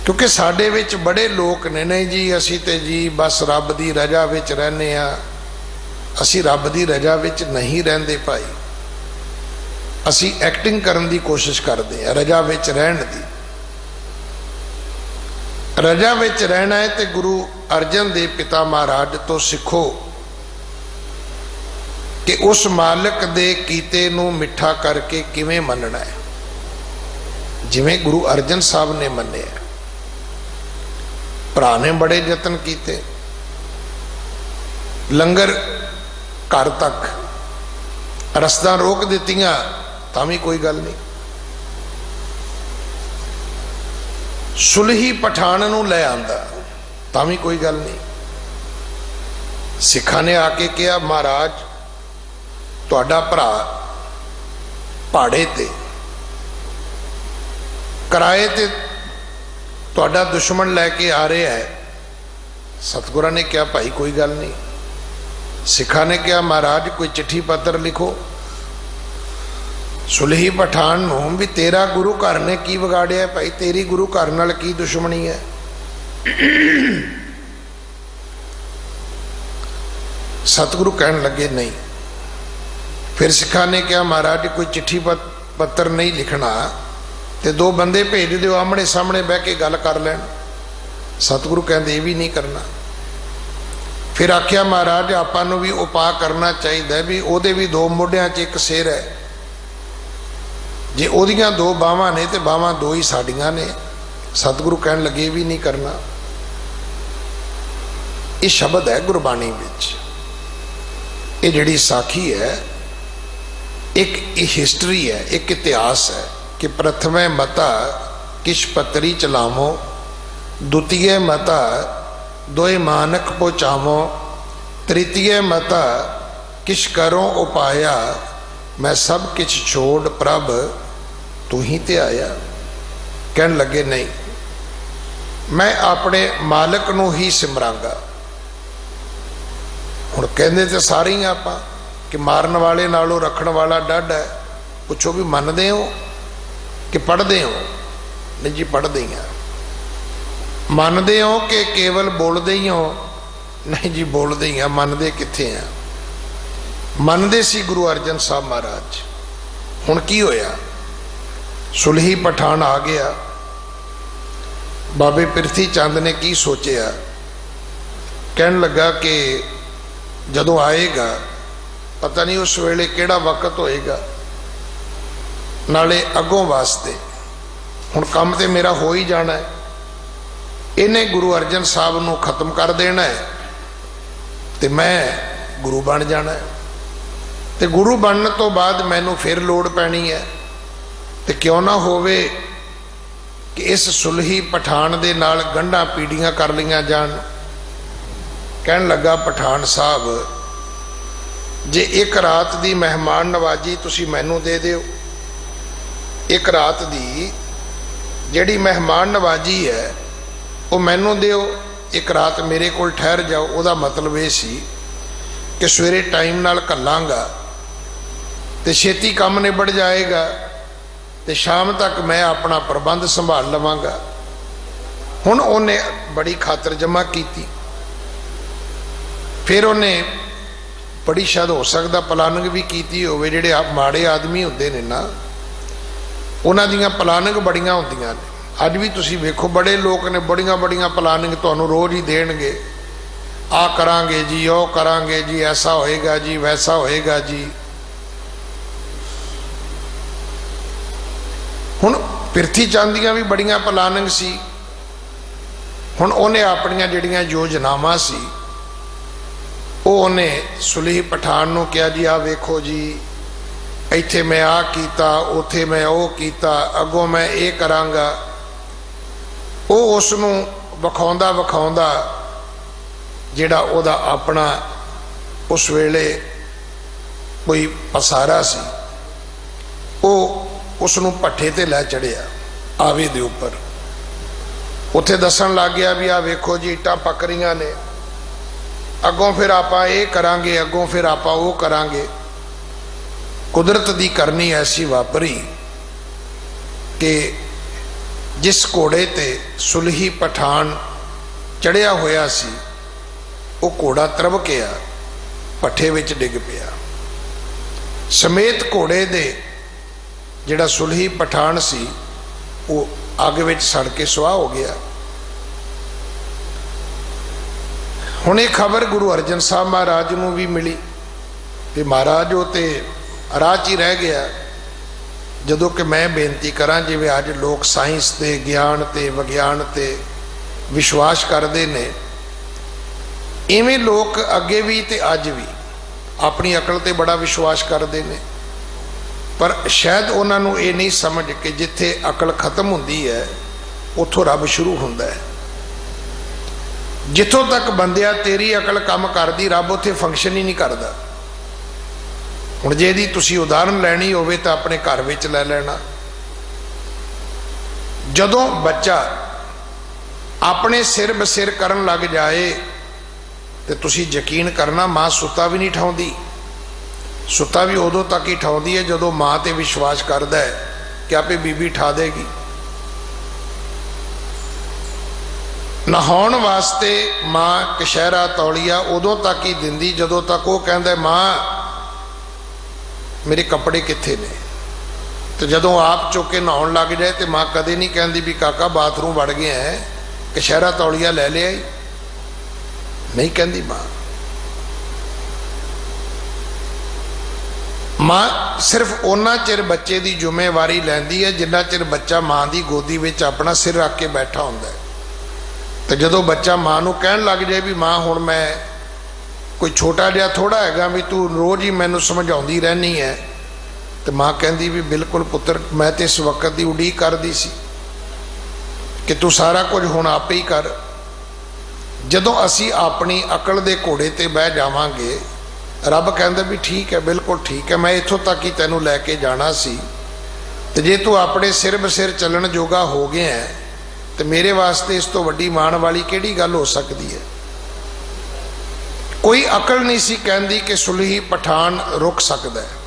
क्योंकि साडे विच बड़े लोग ने नहीं जी असी ते जी बस रब की रजा विच रहने आ, असी रब की रजा विच नहीं रहंदे भाई, असी एक्टिंग करन दी कोशिश करते हैं रजा विच रहन दी। रजा विच रहना है तो गुरु अर्जन देव पिता महाराज तो सिखो कि उस मालिक दे कीते नूं मिठा करके किवें मनना है, जिवें गुरु अर्जन साहब ने मन्ने। भरा ने बड़े यतन किए, लंगर घर तक रस्ता रोक दित्तियां तां भी कोई गल नहीं। सुलही पठान नूं लै आंदा तां भी कोई गल नहीं। सिखा ने आके कहा महाराज तुहाडा भरा पहाड़े ते किराए ते तुहाडा दुश्मन लैके आ रहा है। सतगुरां ने कहा भाई कोई गल नहीं। सिखा ने कहा महाराज कोई चिट्ठी पत्र लिखो सुलही पठान नूं भी तेरा गुरु घर ने की बिगाड़िया भाई, तेरी गुरु घर नाल की दुश्मनी है। सतगुरु कहन लगे नहीं। फिर सिखा ने कहा महाराज कोई चिट्ठी पत्र नहीं लिखना, तो दो बंदे भेज दो आमने सामने बह के गल कर लैन। सतगुरु कहते ये भी नहीं करना। फिर आख्या महाराज आपां नूं भी उपाय करना चाहिए भी ओहदे भी दो मोढियां च एक सिर है, जे ओहदियां दो बावां ने तो बावां दो ही साडियां ने। सतगुरु कहन लगे भी नहीं करना। ये शब्द है गुरबाणी विच, ये जिहड़ी साखी है एक हिस्टरी है, एक इतिहास है कि प्रथमे मता किश पतरी चलावो, द्वितीय मता दोए मानक पहुँचावो, तृतीय मता किश करो उपाया, मैं सब किछ छोड़ प्रभ तू ही ते आया। कहन लगे नहीं मैं अपने मालिक नूं ही सिमरांगा। हुण कहंदे ते सारे ही आपां कि मारन वाले नालों रखण वाला डड है। पुछो भी मनदे हो कि पढ़ते हो? नहीं जी पढ़ते ही। मनदे हो कि केवल बोलते ही हो? नहीं जी बोलते ही। मनदे कित्थे हैं? मनदे सी गुरु अर्जन साहब महाराज। हुण की होया? सुलही पठान आ गया। बाबे पिरथी चंद ने की सोचिया, कहन लगा कि जदों आएगा पता नहीं उस वेले केड़ा वक्त होएगा, नाले अगों वास्ते हुण काम ते मेरा हो ही जाना है। इन्हें गुरु अर्जन साहब नूं खत्म कर देना है, तो मैं गुरु बन जाना है, तो गुरु बनने तो बाद मैनू फिर लोड़ पैनी है, तो क्यों ना होवे कि इस सुलही पठान दे नाल गंढां पीड़ियां कर लियां जान। कहन लगा पठान साहब, जे एक रात दी मेहमान नवाजी तुसी मैनू दे दिओ, एक रात दी जिहड़ी मेहमान नवाजी है वो मैनू दिओ, एक रात मेरे कोल ठहर जाओ। उहदा मतलब ये सी कि सवेरे टाइम नाल घल्लांगा तो छेती काम निबड़ जाएगा, तो शाम तक मैं अपना प्रबंध संभाल लवांगा। हुण उन्हें बड़ी खातर जमा की, फिर उन्हें बड़ी शायद हो सकता प्लानिंग भी की होवे। जिहड़े माड़े आदमी होंदे ने ना, उन्हां दीयां प्लानिंग बड़ियां होंदियां ने। अज भी तुसीं वेखो बड़े लोग ने बड़ियां बड़ियां प्लानिंग तुहानूं रोज़ ही देणगे, आ करांगे जी, ओ करांगे जी, ऐसा होएगा जी, वैसा होएगा जी। हुण पिरथी चंद दीयां भी बड़ियां प्लानिंग सी। हुण उहने अपणियां जिहड़ियां योजनावां सी वो उन्हें सुलही पठान नूं कहा जी, आ वेखो जी, इत्थे मैं आ कीता, उत्थे मैं ओ कीता, अगों मैं ये करांगा। वो उसनूं विखाउंदा विखाउंदा जिहड़ा उहदा अपना उस वेले कोई पसारा सी, वो उसनूं भट्ठे ते लै चढ़िया आवे दे उपर। उत्थे दसन लग गया भी आ वेखो जी इट्टां पक रहीआं ने, अगों फिर आपां ये करांगे, अगों फिर आपां वो करांगे। कुदरत दी करनी ऐसी वापरी कि जिस घोड़े ते सुलही पठान चढ़िया होया सी, वो घोड़ा तरबकिया भट्ठे विच डिग पिया। समेत घोड़े दे जिहड़ा सुलही पठान सी वो अग विच सड़ के सुआह हो गया। हुण ये खबर गुरु अर्जन साहब महाराज नूं भी मिली कि महाराज वो तो राह च ही रह गया। जदों कि मैं बेनती करा जिवें अज लोग साइंस ते ज्ञान ते विज्ञान ते विश्वास करते ने, इवें लोग अगे भी ते अज भी अपनी अकल ते बड़ा विश्वास करते हैं। पर शायद उन्होंने ये नहीं समझ कि जिथे अकल खत्म होंदी है उत्थों रब शुरू होंदा है। जिथों तक बंदिया तेरी अकल काम करदी, रब उत्थे फंक्शन ही नहीं करता। हुण जे दी तुसी उदाहरण लैनी होवे तो अपने घर विच लै लेना। जदों बच्चा अपने सिर बसिर करन लग जाए तो तुसी यकीन करना माँ सुता भी नहीं ठाउंदी। सुता भी उदों तक ही ठाउंदी है जदों माँ ते विश्वास करदा है कि आपे बीबी ठा देगी। नहाउण वास्ते माँ कशहरा तौलिया उदों तक ही दिंदी जदों तक वो कहंदा माँ मेरे कपड़े कित्थे ने। तो जदों आप चुक के नहाउण लग जाए तो माँ कदे नहीं कहती भी काका बाथरूम वड़ गया है, कशहरा तौलिया ले लिया, नहीं कहती माँ। माँ सिर्फ उन्ना चिर बच्चे की जिम्मेवारी लैंदी है जिन्ना चिर बच्चा माँ की गोदी में अपना सिर रख के बैठा होंदा है। तो जदों बच्चा माँ नूं कहण लग जाए भी माँ हुण मैं कोई छोटा जिहा थोड़ा हैगा भी तू रोज़ ही मैनू समझाउंदी रहनी है, तो माँ कहती भी बिल्कुल पुत्र मैं तो इस वक्त की उड़ीक करदी सी कि तू सारा कुछ हुण आपे ही कर। जदों असी अपनी अकल दे घोड़े ते बह जावांगे, रब कहंदा भी ठीक है, बिल्कुल ठीक है, मैं इत्थों तक ही तैनूं लैके जाना सी, ते जे तू अपने सिर बसिर चलण जोगा हो गया है तो मेरे वास्ते इस तो वड्डी माण वाली किहड़ी गल हो सकती है। कोई अकल नहीं सी कहंदी कि सुलही पठान रुक सकता है।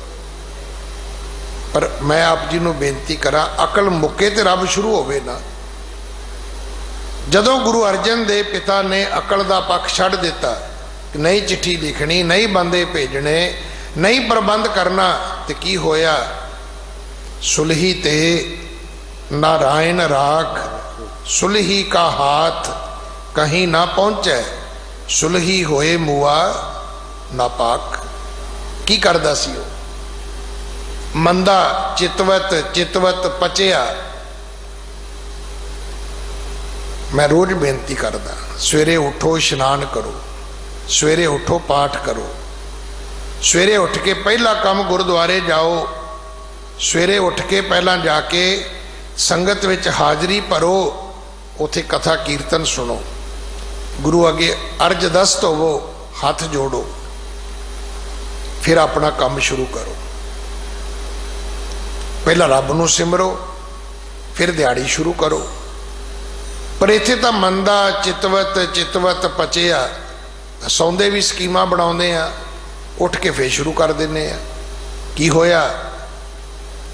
पर मैं आप जी नूं बेनती करा अकल मुके तो रब शुरू होवे ना। जदों गुरु अर्जन देव पिता ने अकल का पक्ष छड्ड दिता कि नहीं चिट्ठी लिखनी, नहीं बंदे भेजने, नहीं प्रबंध करना, तो की होया सुलही ते नारायण राख सुलही का हाथ कहीं ना पहुंचे, सुलही होए मुआ नापाक। की करदा सी वो? मंदा चितवत चितवत पचिया। मैं रोज बेनती करदा सवेरे उठो इशनान करो, सवेरे उठो पाठ करो, सवेरे उठ के पहला काम गुरुद्वारे जाओ, सवेरे उठ के पहला जाके संगत विच हाजरी भरो, उथे कथा कीर्तन सुनो, गुरु अगे अर्ज दस्त होवो, हाथ जोड़ो, फिर अपना काम शुरू करो। पहला रब नूं सिमरो, फिर दिहाड़ी शुरू करो। पर इत्थे तां मंदा चितवत चितवत पचिया, सौंदे भी स्कीमां बनाउंदे आ, उठ के फिर शुरू कर दिंदे आ। की होया?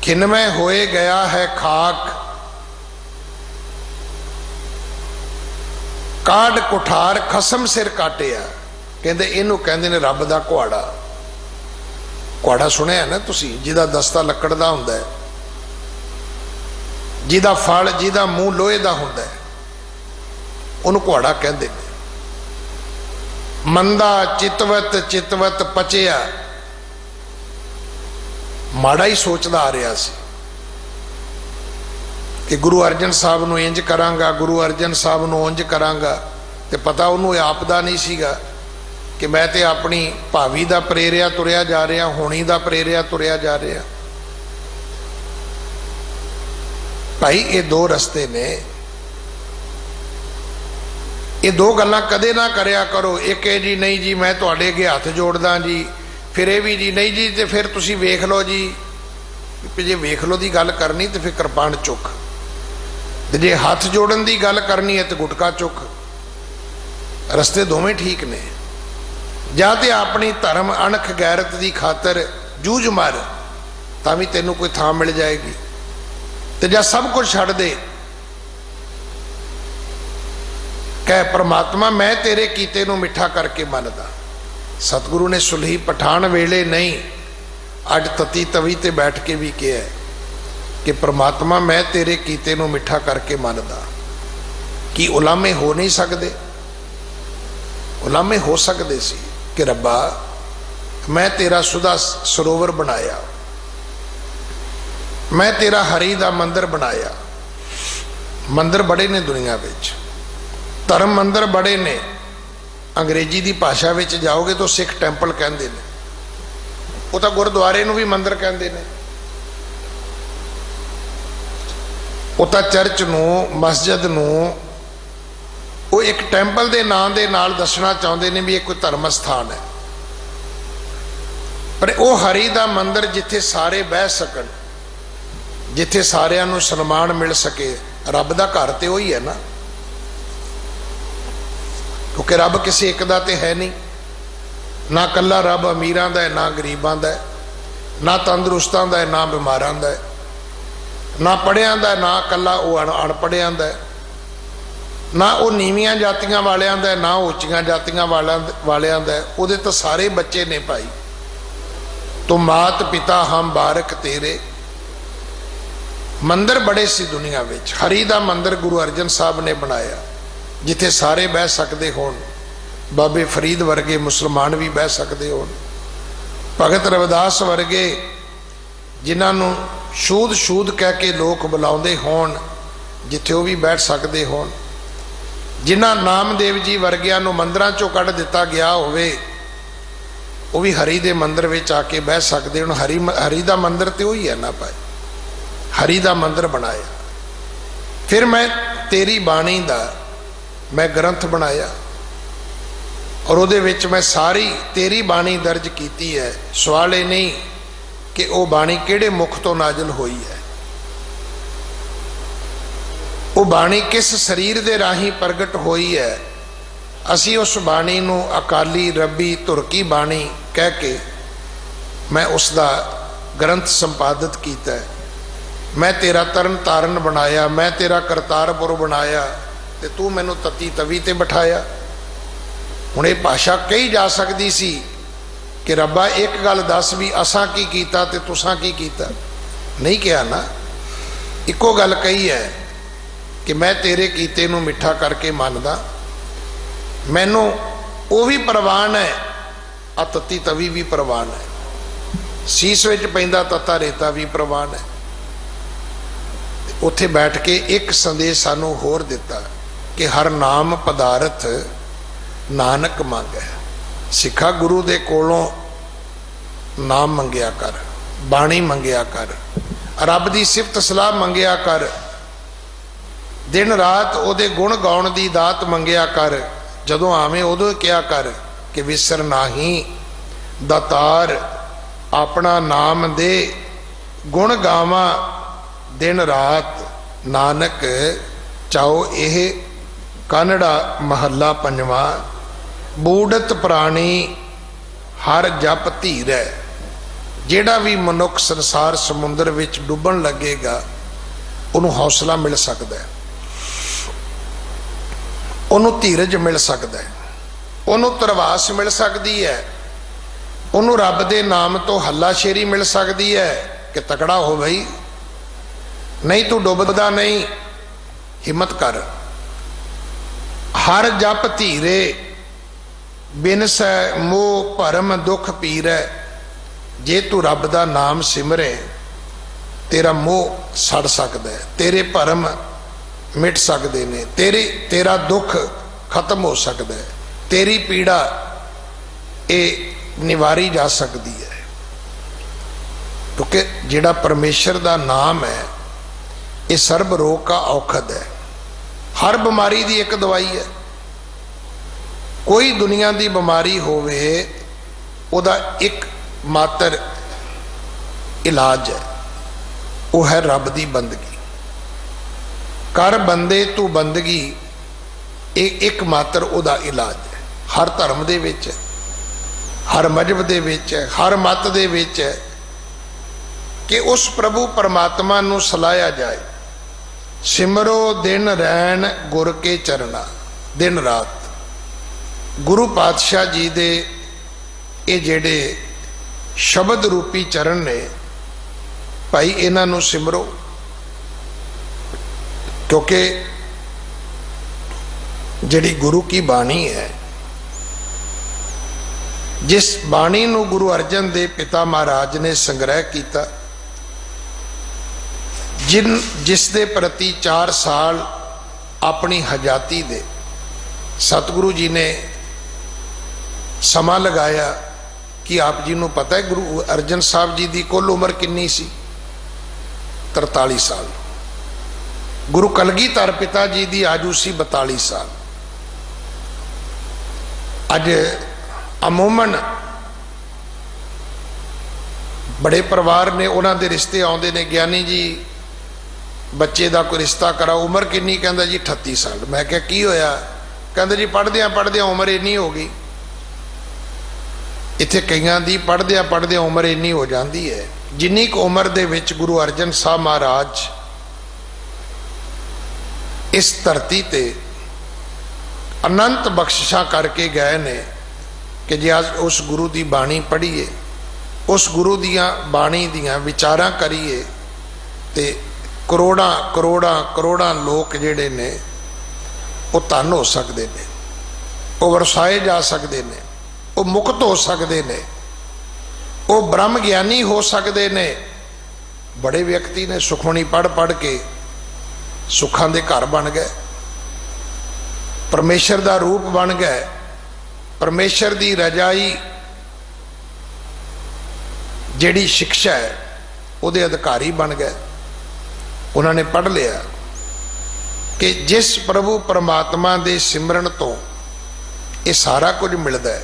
खिनमय होए गया है खाक, काड़ कुठार खसम सिर काटिया। कहंदे इनू कहंदे ने रब दा कुहाड़ा। कुहाड़ा सुनिया ना तुसी, जिहदा दस्ता लकड़ दा हुंदा है, जिहदा फल जिहदा मूँह लोहे दा हुंदा है, उहनूं कुहाड़ा कहंदे ने। मंदा चितवत चितवत पचिया, माड़ा ही सोचदा आ रहा सी कि गुरु अर्जन साहब नूं इंज करांगा, गुरु अर्जन साहब नूं उंज करांगा, ते पता उहनूं आप दा नहीं सीगा कि मैं ते अपनी भावी दा प्रेरिया तुरिया जा रहा, होनी दा प्रेरिया तुरिया जा रहा। भाई ये दो रस्ते ने, ये दो गल्लां कदे ना करया करो। एक है जी नहीं जी मैं तुहाडे अगे हथ जोड़दा जी, फिर ये भी जी नहीं जी ते फिर तुसी वेख लो जी। जे वेख लो दी गल करनी तो फिर कृपान चुक, ते जे हथ जोड़न दी गल करनी है तो गुटका चुक। रस्ते दोवें ठीक ने। जां ते अपनी धर्म अणख गैरत दी खातर जूझ मार, तां भी तैनूं कोई थां मिल जाएगी, ते जां सब कुछ छड्ड दे, कह परमात्मा मैं तेरे कीते नूं मिठा करके मनदा। सतगुरु ने सुलही पठान वेले नहीं, अज तती तवी ते बैठ के भी कहा कि परमात्मा मैं तेरे कीते नूं मिठा करके मनदा। कि उलामे हो नहीं सकते? उलामे हो सकते सी कि रब्बा मैं तेरा सुधा सरोवर बनाया, मैं तेरा हरी दा मंदिर बनाया। मंदिर बड़े ने दुनिया विच, धर्म मंदिर बड़े ने। अंग्रेजी की भाषा में जाओगे तो सिख टैंपल कहते हैं, वो तो गुरुद्वारे नूं भी मंदिर कहते हैं, वो तो चर्च नूं मस्जिद नूं वो एक टैंपल के नाम के नाल दसना चाहते हैं भी एक कोई धर्म स्थान है। पर वो हरी दा मंदिर जिथे सारे बह सकन, जिथे सारिਆਂ ਨੂੰ सन्मान मिल सके, रब दा घर तो वही है ना। क्योंकि रब किसी एक दा ते है नहीं, ना कला रब अमीरां दा है ना गरीबां दा है, ना तंदुरुस्तां दा है ना बीमारां दा है, ना पढ़ियां दा है ना कला वो अणपढ़ियां दा है, ना वो नीवियां जातियां वालियां दा है ना उच्चियां जातियां वालियां दा है। उहदे तो सारे बच्चे ने भाई। तो मात पिता हम बारक तेरे। मंदिर बड़े सी दुनिया विच। हरी दा मंदिर गुरु अर्जन साहब ने बनाया जिथे सारे बह सकते होण, बाबे फरीद वर्गे मुसलमान भी बह सकते होण, भगत रविदास वर्गे जिन्हों शूद शूद कह के लोग बुलाते होण, जिथे वो भी बैठ सकते होण, जिन्हां नामदेव जी वर्गियां नूं मंदिरां चों कढ़ दिता गया होवे, वो भी हरी दे मंदिर विच आके बह सकते होण। हरी दा मंदिर तो वही है ना भाई, हरी दा मंदिर बनाया। फिर मैं तेरी बाणी दा मैं ग्रंथ बनाया और उहदे विच मैं सारी तेरी बाणी दर्ज कीती है। सवाल ये नहीं कि वह बाणी किहड़े मुख तो नाजल हुई है, वो बाणी किस शरीर दे राही प्रगट हुई है। असी उस बाणी नूं अकाली रबी तुरकी बाणी कह के मैं उसका ग्रंथ संपादित किया है। मैं तेरा तरन तारण बनाया, मैं तेरा करतारपुर बनाया, ते तू मैनू तती तवी ते बिठाया। हुण ये भाषा कही जा सकती सी कि रब्बा एक गल दस भी असां की कीता ते तुसां की कीता, नहीं कहा ना। इको गल कही है कि मैं तेरे कीते नूं मिठा करके मनदा। मैनू वो भी प्रवान है, आ तती तवी भी प्रवान है, सीस विच पैंदा तता रेता भी प्रवान है। उत्थे बैठ के एक संदेश सानू होर दिता कि हर नाम पदार्थ नानक मंगै। सिखा गुरु दे कोलों नाम मंगिया कर, बाणी मंगिया कर, रब की सिफत सलाह मंगिया कर, दिन रात उहदे गुण गाउण की दात मंगिया कर। जदों आवे उदों क्या कर कि विसर नाही दातार अपना नाम दे, गुण गावा दिन रात नानक चाओ। यह कानड़ा महला पंजवा। बूढ़त प्राणी हर जप धीर है। जिहड़ा भी मनुख संसार समुद्र विच डुबन लगेगा उन्होंने हौसला मिल सकता है, उन्होंने धीरज मिल सकता है, उन्होंने तरवास मिल सकती है, उन्होंने रब दे नाम तो हल्लाशेरी मिल सकती है कि तकड़ा हो भाई, नहीं तू डुबदा नहीं, हिम्मत कर। हर जप धीरे बिनसै मोह भरम दुख पीरै। जे तू रब दा नाम सिमरे तेरा मोह सड़ सकता है, तेरे भरम मिट सकते हैं, तेरा दुख खत्म हो सकता है, तेरी पीड़ा ये निवारी जा सकती है। क्योंकि जिहड़ा परमेश्वर का नाम है ये सर्ब रोग का औखद है। हर बीमारी की एक दवाई है। कोई दुनिया की बीमारी होवे उहदा एक मात्र इलाज है, वो है रब की बंदगी। कर बंदे तू बंदगी, एक मात्र उहदा इलाज है। हर धर्म दे विच है, हर मजहब दे विच है, हर मत दे विच है कि उस प्रभु परमात्मा नूं सलाया जाए। सिमरो दिन रैन गुर के चरना। दिन रात गुरु पातशाह जी दे ये जेड़े शब्द रूपी चरण ने भाई इन्हां नूं सिमरो। क्योंकि जिहड़ी गुरु की बाणी है, जिस बाणी नूं गुरु अर्जन देव पिता महाराज ने संग्रह किया, जिस दे प्रति 4 साल अपनी हजाती दे सतगुरु जी ने समा लगाया कि आप जी नूं पता है गुरु अर्जन साहब जी की कुल उम्र कितनी सी? 43 साल। गुरु कलगीधर पिता जी की आजू सी 42 साल। अज अमूमन बड़े परिवार ने उन्होंने रिश्ते आते ने, ज्ञानी जी बच्चे का कोई रिश्ता करा, उम्र कितनी? कहता जी 38 साल। मैं क्या की होया? कहते जी पढ़द्या पढ़द्या उम्र इन्नी हो गई। इत्थे कईयां दी पढ़द्या पढ़द्या उम्र इन्नी हो जाती है जिन्नी क उम्र दे विच गुरु अर्जन साहब महाराज इस धरती ते अनंत बख्शिशां करके गए ने कि जे अज उस गुरु की बाणी पढ़ीए, उस गुरु दियां बाणी दियां विचारां करिए ते करोड़ां करोड़ां करोड़ां लोग जिहड़े ने वो धन हो सकते हैं, वो वरसाए जा सकते हैं, वो मुक्त हो सकते हैं, वो ब्रह्म ज्ञानी हो सकते हैं। बड़े व्यक्ति ने सुखमणी पढ़ पढ़ के सुखां दे घर बन गए, परमेश्वर का रूप बन गए, परमेश्वर की रजाई जिहड़ी शिक्षा है उहदे अधिकारी बन गए। उन्होंने पढ़ लिया कि जिस प्रभु परमात्मा के सिमरन तो ये सारा कुछ मिलता है,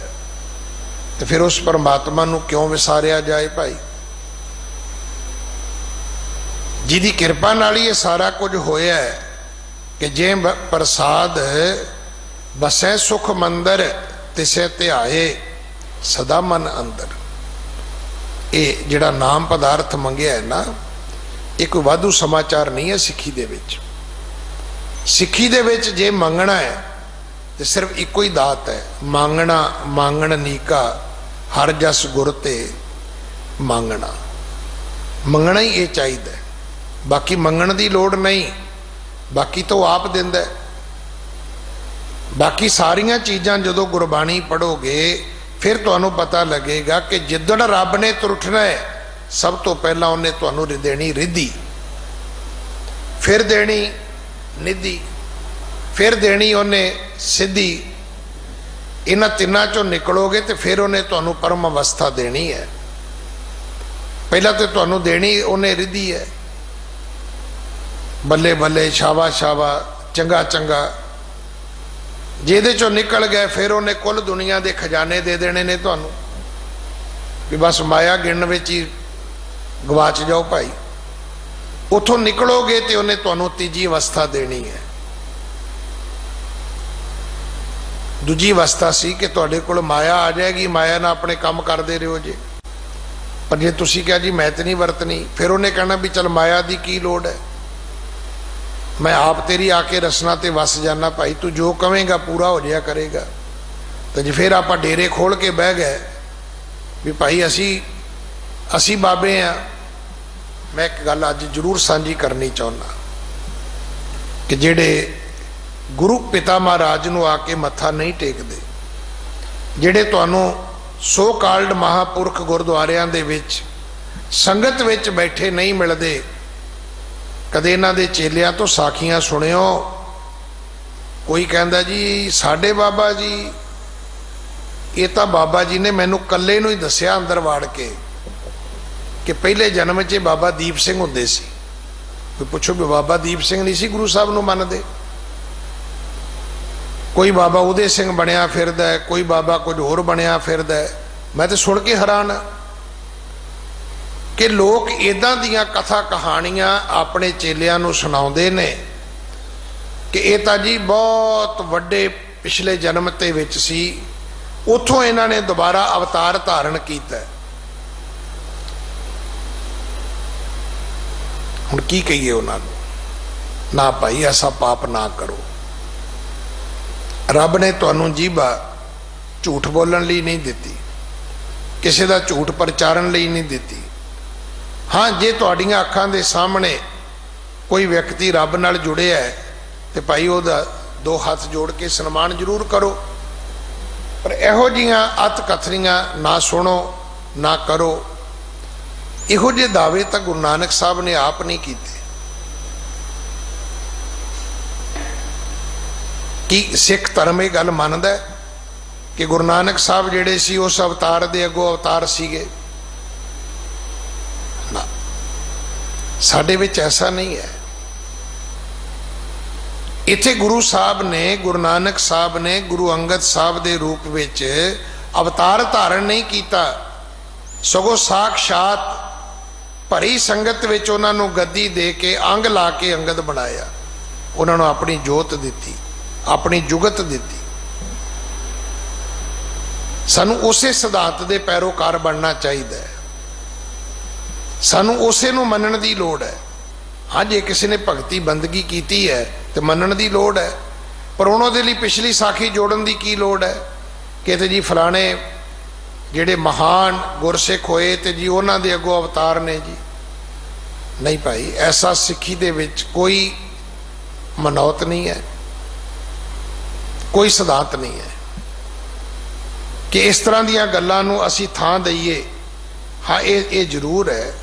तो फिर उस परमात्मा नूं क्यों विसारिया जाए भाई? जिहदी किरपा नाल ये सारा कुछ होया है कि जे प्रसाद बसै सुख मंदर तिसे ध्याए सदा मन अंदर। ये जिहड़ा नाम पदार्थ मंगिया है ना, ये कोई वाधू समाचार नहीं है। सिੱਖੀ दे विच, सिੱਖੀ दे विच जे मंगना है तो सिर्फ एको ही दात है, मांगना मांगण नीका हर जस गुर ते मांगना। मंगना ही ये चाहिए, बाकी मंगण की लोड़ नहीं, बाकी तो आप दिंदा है। बाकी सारिया चीज़ां जदों गुरबाणी पढ़ोगे फिर तुहानूं पता लगेगा कि जिद्दड़ रब ने तुरठना है, सब तो पहला उन्हें तुहानूं देनी रिद्धि, फिर देनी निधि, फिर देनी उन्हें सिद्धि। इन्हां तिन्हां चों निकलोगे तो फिर उन्हें तुहानूं परम अवस्था देनी है। ਪਹਿਲਾਂ ਤੇ ਤੁਹਾਨੂੰ ਦੇਣੀ ਉਹਨੇ ਰਿੱਧੀ ਹੈ, ਬੱਲੇ ਬੱਲੇ, ਸ਼ਾਬਾ ਸ਼ਾਬਾ, ਚੰਗਾ ਚੰਗਾ। ਜਿਹਦੇ ਚੋਂ ਨਿਕਲ ਗਏ ਫਿਰ ਉਹਨੇ ਕੁੱਲ ਦੁਨੀਆ ਦੇ ਖਜ਼ਾਨੇ ਦੇ ਦੇਣੇ ਨੇ ਤੁਹਾਨੂੰ, ਵੀ ਬਸ ਮਾਇਆ ਗਿਣਨ ਵਿੱਚ ਹੀ ਗਵਾਚ ਜਾਓ ਭਾਈ। ਉੱਥੋਂ ਨਿਕਲੋਗੇ ਤੇ ਉਹਨੇ ਤੁਹਾਨੂੰ ਤੀਜੀ ਅਵਸਥਾ ਦੇਣੀ ਹੈ। ਦੂਜੀ ਅਵਸਥਾ ਸੀ ਕਿ ਤੁਹਾਡੇ ਕੋਲ ਮਾਇਆ ਆ ਜਾਏਗੀ, ਮਾਇਆ ਨਾਲ ਆਪਣੇ ਕੰਮ ਕਰਦੇ ਰਹੋ ਜੇ। ਪਰ ਜੇ ਤੁਸੀਂ ਕਿਹਾ ਜੀ ਮੈਂ ਤੇ ਨਹੀਂ ਵਰਤਣੀ, ਫਿਰ ਉਹਨੇ ਕਹਿਣਾ ਵੀ ਚਲ ਮਾਇਆ ਦੀ ਕੀ ਲੋੜ ਹੈ, ਮੈਂ ਆਪ ਤੇਰੀ ਆ ਕੇ ਰਸਨਾ ਤੇ ਵਸ ਜਾਣਾ ਭਾਈ, ਤੂੰ ਜੋ ਕਵੇਂਗਾ ਪੂਰਾ ਹੋ ਜਾਇਆ ਕਰੇਗਾ। ਤੇ ਜੇ ਫਿਰ ਆਪਾਂ ਡੇਰੇ ਖੋਲ ਕੇ ਬਹਿ ਗਏ ਵੀ ਭਾਈ ਅਸੀਂ ਬਾਬੇ ਆ। ਮੈਂ ਇੱਕ ਗੱਲ ਅੱਜ ਜ਼ਰੂਰ ਸਾਂਝੀ ਕਰਨੀ ਚਾਹੁੰਦਾ ਕਿ ਜਿਹੜੇ ਗੁਰੂ ਪਿਤਾ ਮਹਾਰਾਜ ਨੂੰ ਆ ਕੇ ਮੱਥਾ ਨਹੀਂ ਟੇਕਦੇ, ਜਿਹੜੇ ਤੁਹਾਨੂੰ ਸੋ ਕਾਲਡ ਮਹਾਪੁਰਖ ਗੁਰਦੁਆਰਿਆਂ ਦੇ ਵਿੱਚ ਸੰਗਤ ਵਿੱਚ ਬੈਠੇ ਨਹੀਂ ਮਿਲਦੇ, ਕਦੇ ਇਹਨਾਂ ਦੇ ਚੇਲਿਆਂ ਤੋਂ ਸਾਖੀਆਂ ਸੁਣਿਓ। ਕੋਈ ਕਹਿੰਦਾ ਜੀ ਸਾਡੇ ਬਾਬਾ ਜੀ, ਇਹ ਤਾਂ ਬਾਬਾ ਜੀ ਨੇ ਮੈਨੂੰ ਇਕੱਲੇ ਨੂੰ ਹੀ ਦੱਸਿਆ ਅੰਦਰ ਵਾੜ ਕੇ ਕਿ ਪਹਿਲੇ ਜਨਮ 'ਚ ਬਾਬਾ ਦੀਪ ਸਿੰਘ ਹੁੰਦੇ ਸੀ। ਕੋਈ ਪੁੱਛੋ ਵੀ ਬਾਬਾ ਦੀਪ ਸਿੰਘ ਨਹੀਂ ਸੀ ਗੁਰੂ ਸਾਹਿਬ ਨੂੰ ਮੰਨਦੇ? ਕੋਈ ਬਾਬਾ ਉਦੇ ਸਿੰਘ ਬਣਿਆ ਫਿਰਦਾ ਹੈ, ਕੋਈ ਬਾਬਾ ਕੁਝ ਹੋਰ ਬਣਿਆ ਫਿਰਦਾ ਹੈ। ਮੈਂ ਤਾਂ ਸੁਣ ਕੇ ਹੈਰਾਨ ਹਾਂ ਕਿ ਲੋਕ ਇਦਾਂ ਦੀਆਂ ਕਥਾ ਕਹਾਣੀਆਂ ਆਪਣੇ ਚੇਲਿਆਂ ਨੂੰ ਸੁਣਾਉਂਦੇ ਨੇ ਕਿ ਇਹ ਤਾਂ ਜੀ ਬਹੁਤ ਵੱਡੇ ਪਿਛਲੇ ਜਨਮ ਦੇ ਵਿੱਚ ਸੀ, ਉੱਥੋਂ ਇਹਨਾਂ ਨੇ ਦੁਬਾਰਾ ਅਵਤਾਰ ਧਾਰਨ ਕੀਤਾ। ਹੁਣ ਕੀ ਕਹੀਏ ਉਹਨਾਂ ਨੂੰ? ਨਾ ਭਾਈ ਐਸਾ ਪਾਪ ਨਾ ਕਰੋ। ਰੱਬ ਨੇ ਤੁਹਾਨੂੰ ਜੀਭਾ ਝੂਠ ਬੋਲਣ ਲਈ ਨਹੀਂ ਦਿੱਤੀ, ਕਿਸੇ ਦਾ ਝੂਠ ਪ੍ਰਚਾਰਨ ਲਈ ਨਹੀਂ ਦਿੱਤੀ। ਹਾਂ, ਜੇ ਤੁਹਾਡੀਆਂ ਅੱਖਾਂ ਦੇ ਸਾਹਮਣੇ ਕੋਈ ਵਿਅਕਤੀ ਰੱਬ ਨਾਲ ਜੁੜਿਆ ਹੈ ਤੇ ਭਾਈ ਉਹਦਾ ਦੋ ਹੱਥ ਜੋੜ ਕੇ ਸਨਮਾਨ ਜ਼ਰੂਰ ਕਰੋ, ਪਰ ਇਹੋ ਜਿਹੀਆਂ ਅਤ ਕਥਨੀਆਂ ਨਾ ਸੁਣੋ ਨਾ ਕਰੋ। ਇਹੋ ਜਿਹੇ ਦਾਅਵੇ ਤਾਂ ਗੁਰੂ ਨਾਨਕ ਸਾਹਿਬ ਨੇ ਆਪ ਨਹੀਂ ਕੀਤੇ। ਕੀ ਸਿੱਖ ਧਰਮ ਇਹ ਗੱਲ ਮੰਨਦਾ ਕਿ ਗੁਰੂ ਨਾਨਕ ਸਾਹਿਬ ਜਿਹੜੇ ਸੀ ਉਸ ਅਵਤਾਰ ਦੇ ਅੱਗੋਂ ਅਵਤਾਰ ਸੀਗੇ? ਨਾ, ਸਾਡੇ ਵਿੱਚ ਐਸਾ ਨਹੀਂ ਹੈ। ਇੱਥੇ ਗੁਰੂ ਸਾਹਿਬ ਨੇ, ਗੁਰੂ ਨਾਨਕ ਸਾਹਿਬ ਨੇ ਗੁਰੂ ਅੰਗਦ ਸਾਹਿਬ ਦੇ ਰੂਪ ਵਿੱਚ ਅਵਤਾਰ ਧਾਰਨ ਨਹੀਂ ਕੀਤਾ, ਸਗੋਂ ਸਾਖਸ਼ਾਤ ਭਰੀ ਸੰਗਤ ਵਿੱਚ ਉਹਨਾਂ ਨੂੰ ਗੱਦੀ ਦੇ ਕੇ ਅੰਗ ਲਾ ਕੇ ਅੰਗਦ ਬਣਾਇਆ, ਉਹਨਾਂ ਨੂੰ ਆਪਣੀ ਜੋਤ ਦਿੱਤੀ, ਆਪਣੀ ਜੁਗਤ ਦਿੱਤੀ। ਸਾਨੂੰ ਉਸੇ ਸਿਧਾਂਤ ਦੇ ਪੈਰੋਕਾਰ ਬਣਨਾ ਚਾਹੀਦਾ ਹੈ, ਸਾਨੂੰ ਉਸੇ ਨੂੰ ਮੰਨਣ ਦੀ ਲੋੜ ਹੈ। ਹਾਂ, ਜੇ ਕਿਸੇ ਨੇ ਭਗਤੀ ਬੰਦਗੀ ਕੀਤੀ ਹੈ ਤੇ ਮੰਨਣ ਦੀ ਲੋੜ ਹੈ, ਪਰ ਉਹਨਾਂ ਦੇ ਲਈ ਪਿਛਲੀ ਸਾਖੀ ਜੋੜਨ ਦੀ ਕੀ ਲੋੜ ਹੈ ਕਿ ਤੇ ਜੀ ਫਲਾਣੇ ਜਿਹੜੇ ਮਹਾਨ ਗੁਰਸਿੱਖ ਹੋਏ ਤੇ ਜੀ ਉਹਨਾਂ ਦੇ ਅੱਗੋਂ ਅਵਤਾਰ ਨੇ ਜੀ। ਨਹੀਂ ਭਾਈ, ਐਸਾ ਸਿੱਖੀ ਦੇ ਵਿੱਚ ਕੋਈ ਮਨੌਤ ਨਹੀਂ ਹੈ, ਕੋਈ ਸਿਧਾਂਤ ਨਹੀਂ ਹੈ ਕਿ ਇਸ ਤਰ੍ਹਾਂ ਦੀਆਂ ਗੱਲਾਂ ਨੂੰ ਅਸੀਂ ਥਾਂ ਦਈਏ। ਹਾਂ, ਇਹ ਜ਼ਰੂਰ ਹੈ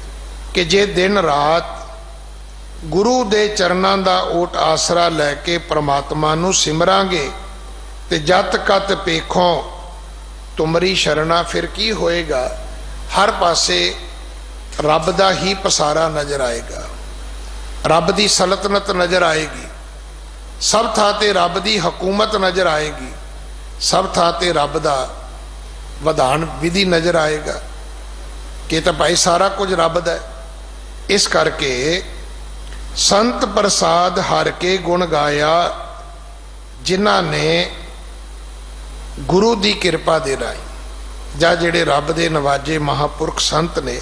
ਕਿ ਜੇ ਦਿਨ ਰਾਤ ਗੁਰੂ ਦੇ ਚਰਨਾਂ ਦਾ ਓਟ ਆਸਰਾ ਲੈ ਕੇ ਪ੍ਰਮਾਤਮਾ ਨੂੰ ਸਿਮਰਾਂਗੇ ਤੇ ਜਤ ਕਤ ਪੇਖੋਂ ਤੁਮਰੀ ਸ਼ਰਣਾ, ਫਿਰ ਕੀ ਹੋਏਗਾ? ਹਰ ਪਾਸੇ ਰੱਬ ਦਾ ਹੀ ਪਸਾਰਾ ਨਜ਼ਰ ਆਏਗਾ, ਰੱਬ ਦੀ ਸਲਤਨਤ ਨਜ਼ਰ ਆਏਗੀ, ਸਭ ਥਾਂ ਤੇ ਰੱਬ ਦੀ ਹਕੂਮਤ ਨਜ਼ਰ ਆਏਗੀ, ਸਭ ਥਾਂ ਤੇ ਰੱਬ ਦਾ ਵਿਧਾਨ ਵਿਧੀ ਨਜ਼ਰ ਆਏਗਾ ਕਿ ਤਾਂ ਭਾਈ ਸਾਰਾ ਕੁਝ ਰੱਬ ਦਾ। ਇਸ ਕਰਕੇ ਸੰਤ ਪ੍ਰਸਾਦ ਹਰ ਕੇ ਗੁਣ ਗਾਇਆ, ਜਿਨ੍ਹਾਂ ਨੇ ਗੁਰੂ ਦੀ ਕਿਰਪਾ ਦੇ ਰਾਹੀਂ ਜਾਂ ਜਿਹੜੇ ਰੱਬ ਦੇ ਨਵਾਜੇ ਮਹਾਪੁਰਖ ਸੰਤ ਨੇ,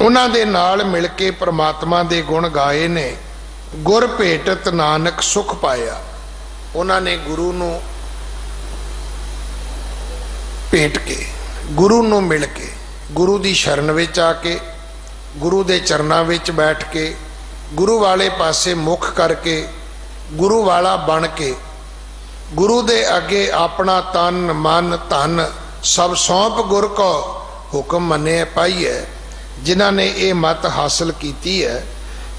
ਉਹਨਾਂ ਦੇ ਨਾਲ ਮਿਲ ਕੇ ਪ੍ਰਮਾਤਮਾ ਦੇ ਗੁਣ ਗਾਏ ਨੇ। ਗੁਰ ਭੇਟਤ ਨਾਨਕ ਸੁਖ ਪਾਇਆ, ਉਹਨਾਂ ਨੇ ਗੁਰੂ ਨੂੰ ਭੇਟ ਕੇ, ਗੁਰੂ ਨੂੰ ਮਿਲ ਕੇ, ਗੁਰੂ ਦੀ ਸ਼ਰਨ ਵਿੱਚ ਆ ਕੇ, ਗੁਰੂ ਦੇ ਚਰਨਾਂ ਵਿੱਚ ਬੈਠ ਕੇ, ਗੁਰੂ ਵਾਲੇ ਪਾਸੇ ਮੁਖ ਕਰਕੇ, ਗੁਰੂ ਵਾਲਾ ਬਣ ਕੇ, ਗੁਰੂ ਦੇ ਅੱਗੇ ਆਪਣਾ ਤਨ ਮਨ ਧਨ ਸਭ ਸੌਂਪ ਗੁਰ ਕੋ ਹੁਕਮ ਮੰਨੇ ਪਾਈਐ। ਜਿਨ੍ਹਾਂ ਨੇ ਇਹ ਮਤ ਹਾਸਲ ਕੀਤੀ ਹੈ,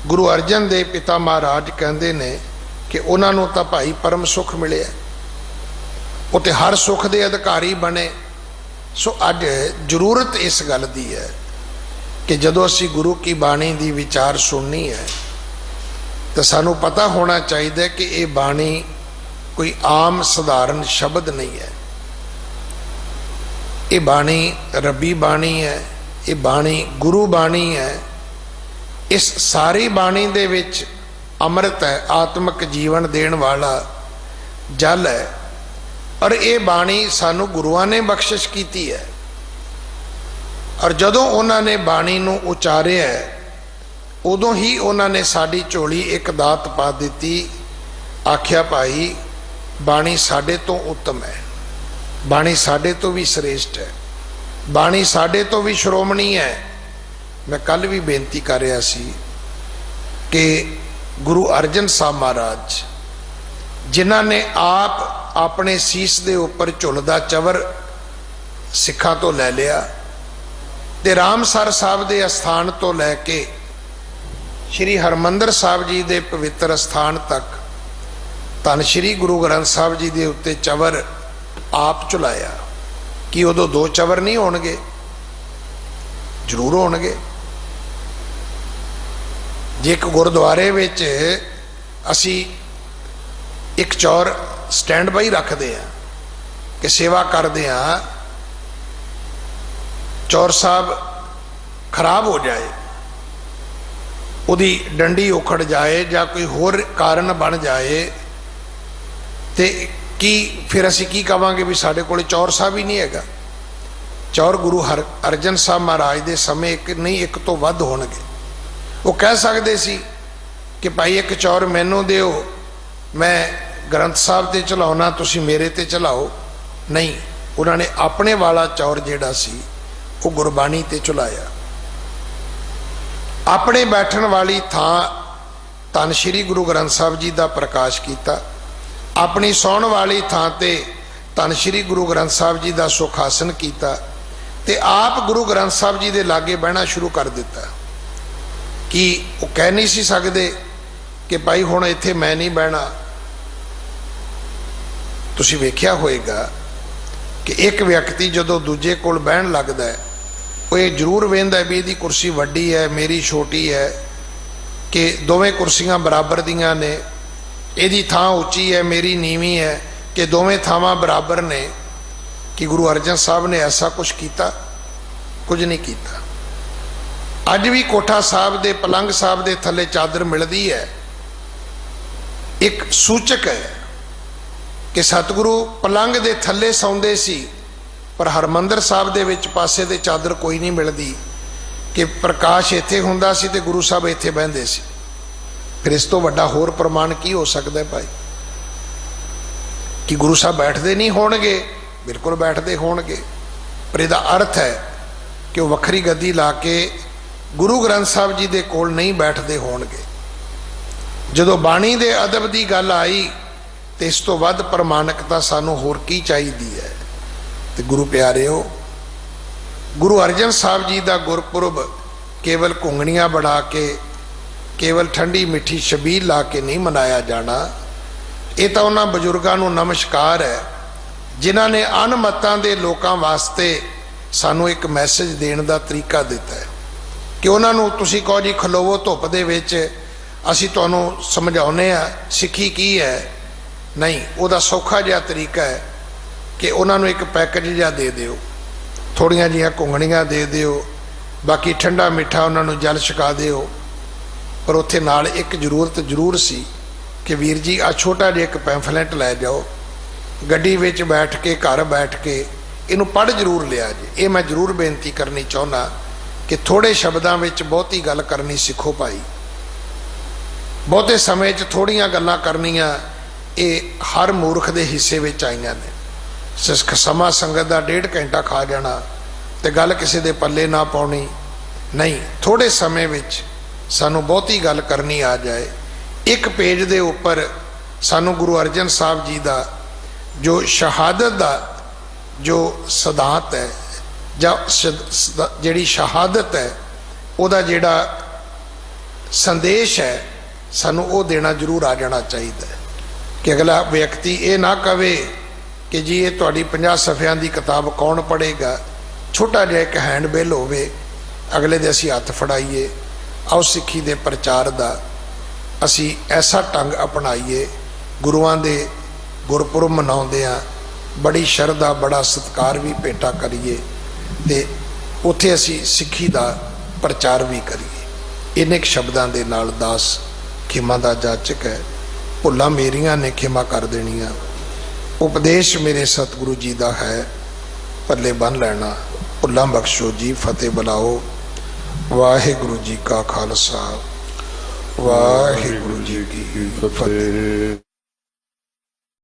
ਗੁਰੂ ਅਰਜਨ ਦੇਵ ਪਿਤਾ ਮਹਾਰਾਜ ਕਹਿੰਦੇ ਨੇ ਕਿ ਉਹਨਾਂ ਨੂੰ ਤਾਂ ਭਾਈ ਪਰਮ ਸੁਖ ਮਿਲਿਆ, ਉਹ ਤੇ ਹਰ ਸੁਖ ਦੇ ਅਧਿਕਾਰੀ ਬਣੇ। ਸੋ ਅੱਜ ਜ਼ਰੂਰਤ ਇਸ ਗੱਲ ਦੀ ਹੈ कि जदों असी गुरु की बाणी की विचार सुननी है तो सानू पता होना चाहिए कि ये बाणी कोई आम सधारण शब्द नहीं है। ये बाणी रबी बाणी है, ये बाणी गुरु बाणी है। इस सारी बाणी दे विच अमृत है, आत्मक जीवन देण वाला जल है। और ये बाणी सानू गुरुआं ने बख्शिश कीती है। और जदों उन्होंने बाणी नूं उचारिया है उदों ही उन्होंने साडी झोली एक दात पा दी, आख्या भाई बाणी साडे तो उत्तम है, बाणी साडे तो भी श्रेष्ठ है, बाणी साडे तो भी श्रोमणी है। मैं कल भी बेनती कर रहा सी कि गुरु अर्जन साहब महाराज जिन्हां ने आप अपने सीस दे उपर झुलदा चवर सिखा तो लै लिया ते रामसर साहब दे अस्थान तो लैके श्री हरमंदर साहब जी दे पवित्र स्थान तक धन श्री गुरु ग्रंथ साहब जी दे उत्ते चवर आप झुलाया। कि उदों दो चवर नहीं होणगे? जरूर होणगे। जे एक गुरुद्वारे विच असी एक चौर स्टैंड बाई रखते हैं कि सेवा करते हैं, चौर साहब खराब हो जाए, उदी डंडी उखड़ जाए या कोई होर कारण बन जाए तो की फिर असी की कहांगे भी साडे कोल चौर साहब ही नहीं हैगा। चौर गुरु अर्जन साहब महाराज के समय एक नहीं एक तो वध होणगे। वो कह सकते सी कि भाई एक चौर मैनू दिओ, मैं ग्रंथ साहब ते चलाउना, तुसी मेरे ते चलाओ। नहीं, उन्होंने अपने वाला चौर जिहड़ा सी वो गुरबाणी ते चलाया। अपने बैठन वाली थां धन श्री गुरु ग्रंथ साहब जी का प्रकाश किया, अपनी सौण वाली थां ते धन श्री गुरु ग्रंथ साहब जी का सुखासन किया ते आप गुरु ग्रंथ साहब जी के लागे बहना शुरू कर दिता। कि वो कह नहीं सी सकते कि भाई हुण इत्थे मैं नहीं बहना। तुसी वेख्या होएगा कि एक व्यक्ति जदों दूजे कोल बहन लगता है वो ये जरूर वेंदा भी इहदी कुर्सी वड्डी है, मेरी छोटी है, कि दोवें कुर्सियां बराबर दियां ने, इहदी थां उच्ची है, मेरी नीवी है, कि दोवें थावां बराबर ने। कि गुरु अर्जन साहब ने ऐसा कुछ किया? कुछ नहीं किया। अज भी कोठा साहब दे पलंग साहब दे थले चादर मिलती है, एक सूचक है कि सतगुरु पलंग दे थले सौंदे सी, पर हरमंदर साहब दे विच पासे दे चादर कोई नहीं मिलती। कि प्रकाश इत्थे हुंदा सी ते गुरु साहब इत्थे बहिंदे सी। फिर इस तो वड्डा होर प्रमाण की हो सकता है भाई? कि गुरु साहब बैठते नहीं होणगे? बिल्कुल बैठते होणगे, पर इहदा अर्थ है कि वह वखरी गद्दी ला के गुरु ग्रंथ साहब जी दे कोल नहीं बैठते होणगे। जदों बाणी दे अदब की गल आई तो इस तो वध प्रमाणिकता सानू होर की चाहिदी है। तो गुरु प्यारिओ, गुरु अर्जन साहब जी का गुरपुरब केवल घुंगणियां बना के, केवल ठंडी मिठी छबील ला के नहीं मनाया जाना। ये तो उन्होंने बजुर्गों को नमस्कार है जिन्हों ने अनमतां दे लोकां वास्ते सानू एक मैसेज देने का तरीका दिता है। कि उन्होंने तुसी कहो जी खलोवो धुप दे विच, असी तुहानू समझाउने आ सिक्खी की है। नहीं, वह सौखा जिहा तरीका है कि उन्होंने एक पैकेज जिहा दे दिओ, थोड़ियां जिहियां घुंगणियां दे दिओ, बाकी ठंडा मिठा उन्होंने जल छका दिओ। पर उत्थे नाल एक जरूरत जरूर सी कि वीर जी आ छोटा जिहा एक पैंफलेट लै जाओ, गड्डी विच बैठ के घर बैठ के इनू पढ़ जरूर लिया जी। ये मैं जरूर बेनती करनी चाहुंदा कि थोड़े शब्दों में बहुती गल करनी सीखो भाई। बहुते समय थोड़ियां गल्लां करनियां ये हर मूर्ख के हिस्से में आईयां ने। समा संगत का 1.5 घंटा खा जाना तो गल किसी के पल्ले ना पाउणी। नहीं, थोड़े समय विच सानू बहुती गल करनी आ जाए। एक पेज दे उपर सानू गुरु अर्जन साहब जी का जो शहादत का जो सिद्धांत है ਜਾਂ ਜਿਹੜੀ शहादत है ਉਹਦਾ ਜਿਹੜਾ संदेश है सानू वो देना जरूर आ जाना चाहिए। कि अगला व्यक्ति ये ना कहे कि जी ये तुहाडी 50 सफ़ियां की किताब कौन पढ़ेगा। छोटा जिहा एक हैंड बिल होवे ਅਗਲੇ ਦੇ ਅਸੀਂ ਹੱਥ ਫੜਾਈਏ। ਆਓ ਸਿੱਖੀ ਦੇ ਪ੍ਰਚਾਰ ਦਾ ਅਸੀਂ ਐਸਾ ਢੰਗ ਅਪਣਾਈਏ, ਗੁਰੂਆਂ ਦੇ ਗੁਰਪੁਰਬ ਮਨਾਉਂਦਿਆਂ ਬੜੀ ਸ਼ਰਧਾ ਬੜਾ ਸਤਿਕਾਰ ਵੀ ਭੇਟਾ ਕਰੀਏ ਤੇ ਉੱਥੇ ਅਸੀਂ ਸਿੱਖੀ ਦਾ ਪ੍ਰਚਾਰ ਵੀ ਕਰੀਏ। ਇੰਨੇ ਕੁ ਸ਼ਬਦਾਂ ਦੇ ਨਾਲ ਦਾਸ ਖਿਮਾ ਦਾ ਜਾਚਕ ਹੈ। ਭੁੱਲਾਂ ਮੇਰੀਆਂ ਨੇ ਖਿਮਾ ਕਰ ਦੇਣੀਆਂ। ਉਪਦੇਸ਼ ਮੇਰੇ ਸਤਿਗੁਰੂ ਜੀ ਦਾ ਹੈ, ਪੱਲੇ ਬੰਨ੍ਹ ਲੈਣਾ। ਭੁੱਲਾਂ ਬਖਸ਼ੋ ਜੀ, ਫਤਿਹ ਬੁਲਾਓ। ਵਾਹਿਗੁਰੂ ਜੀ ਕਾ ਖਾਲਸਾ, ਵਾਹਿਗੁਰੂ ਜੀ ਕੀ ਫਤਿਹ।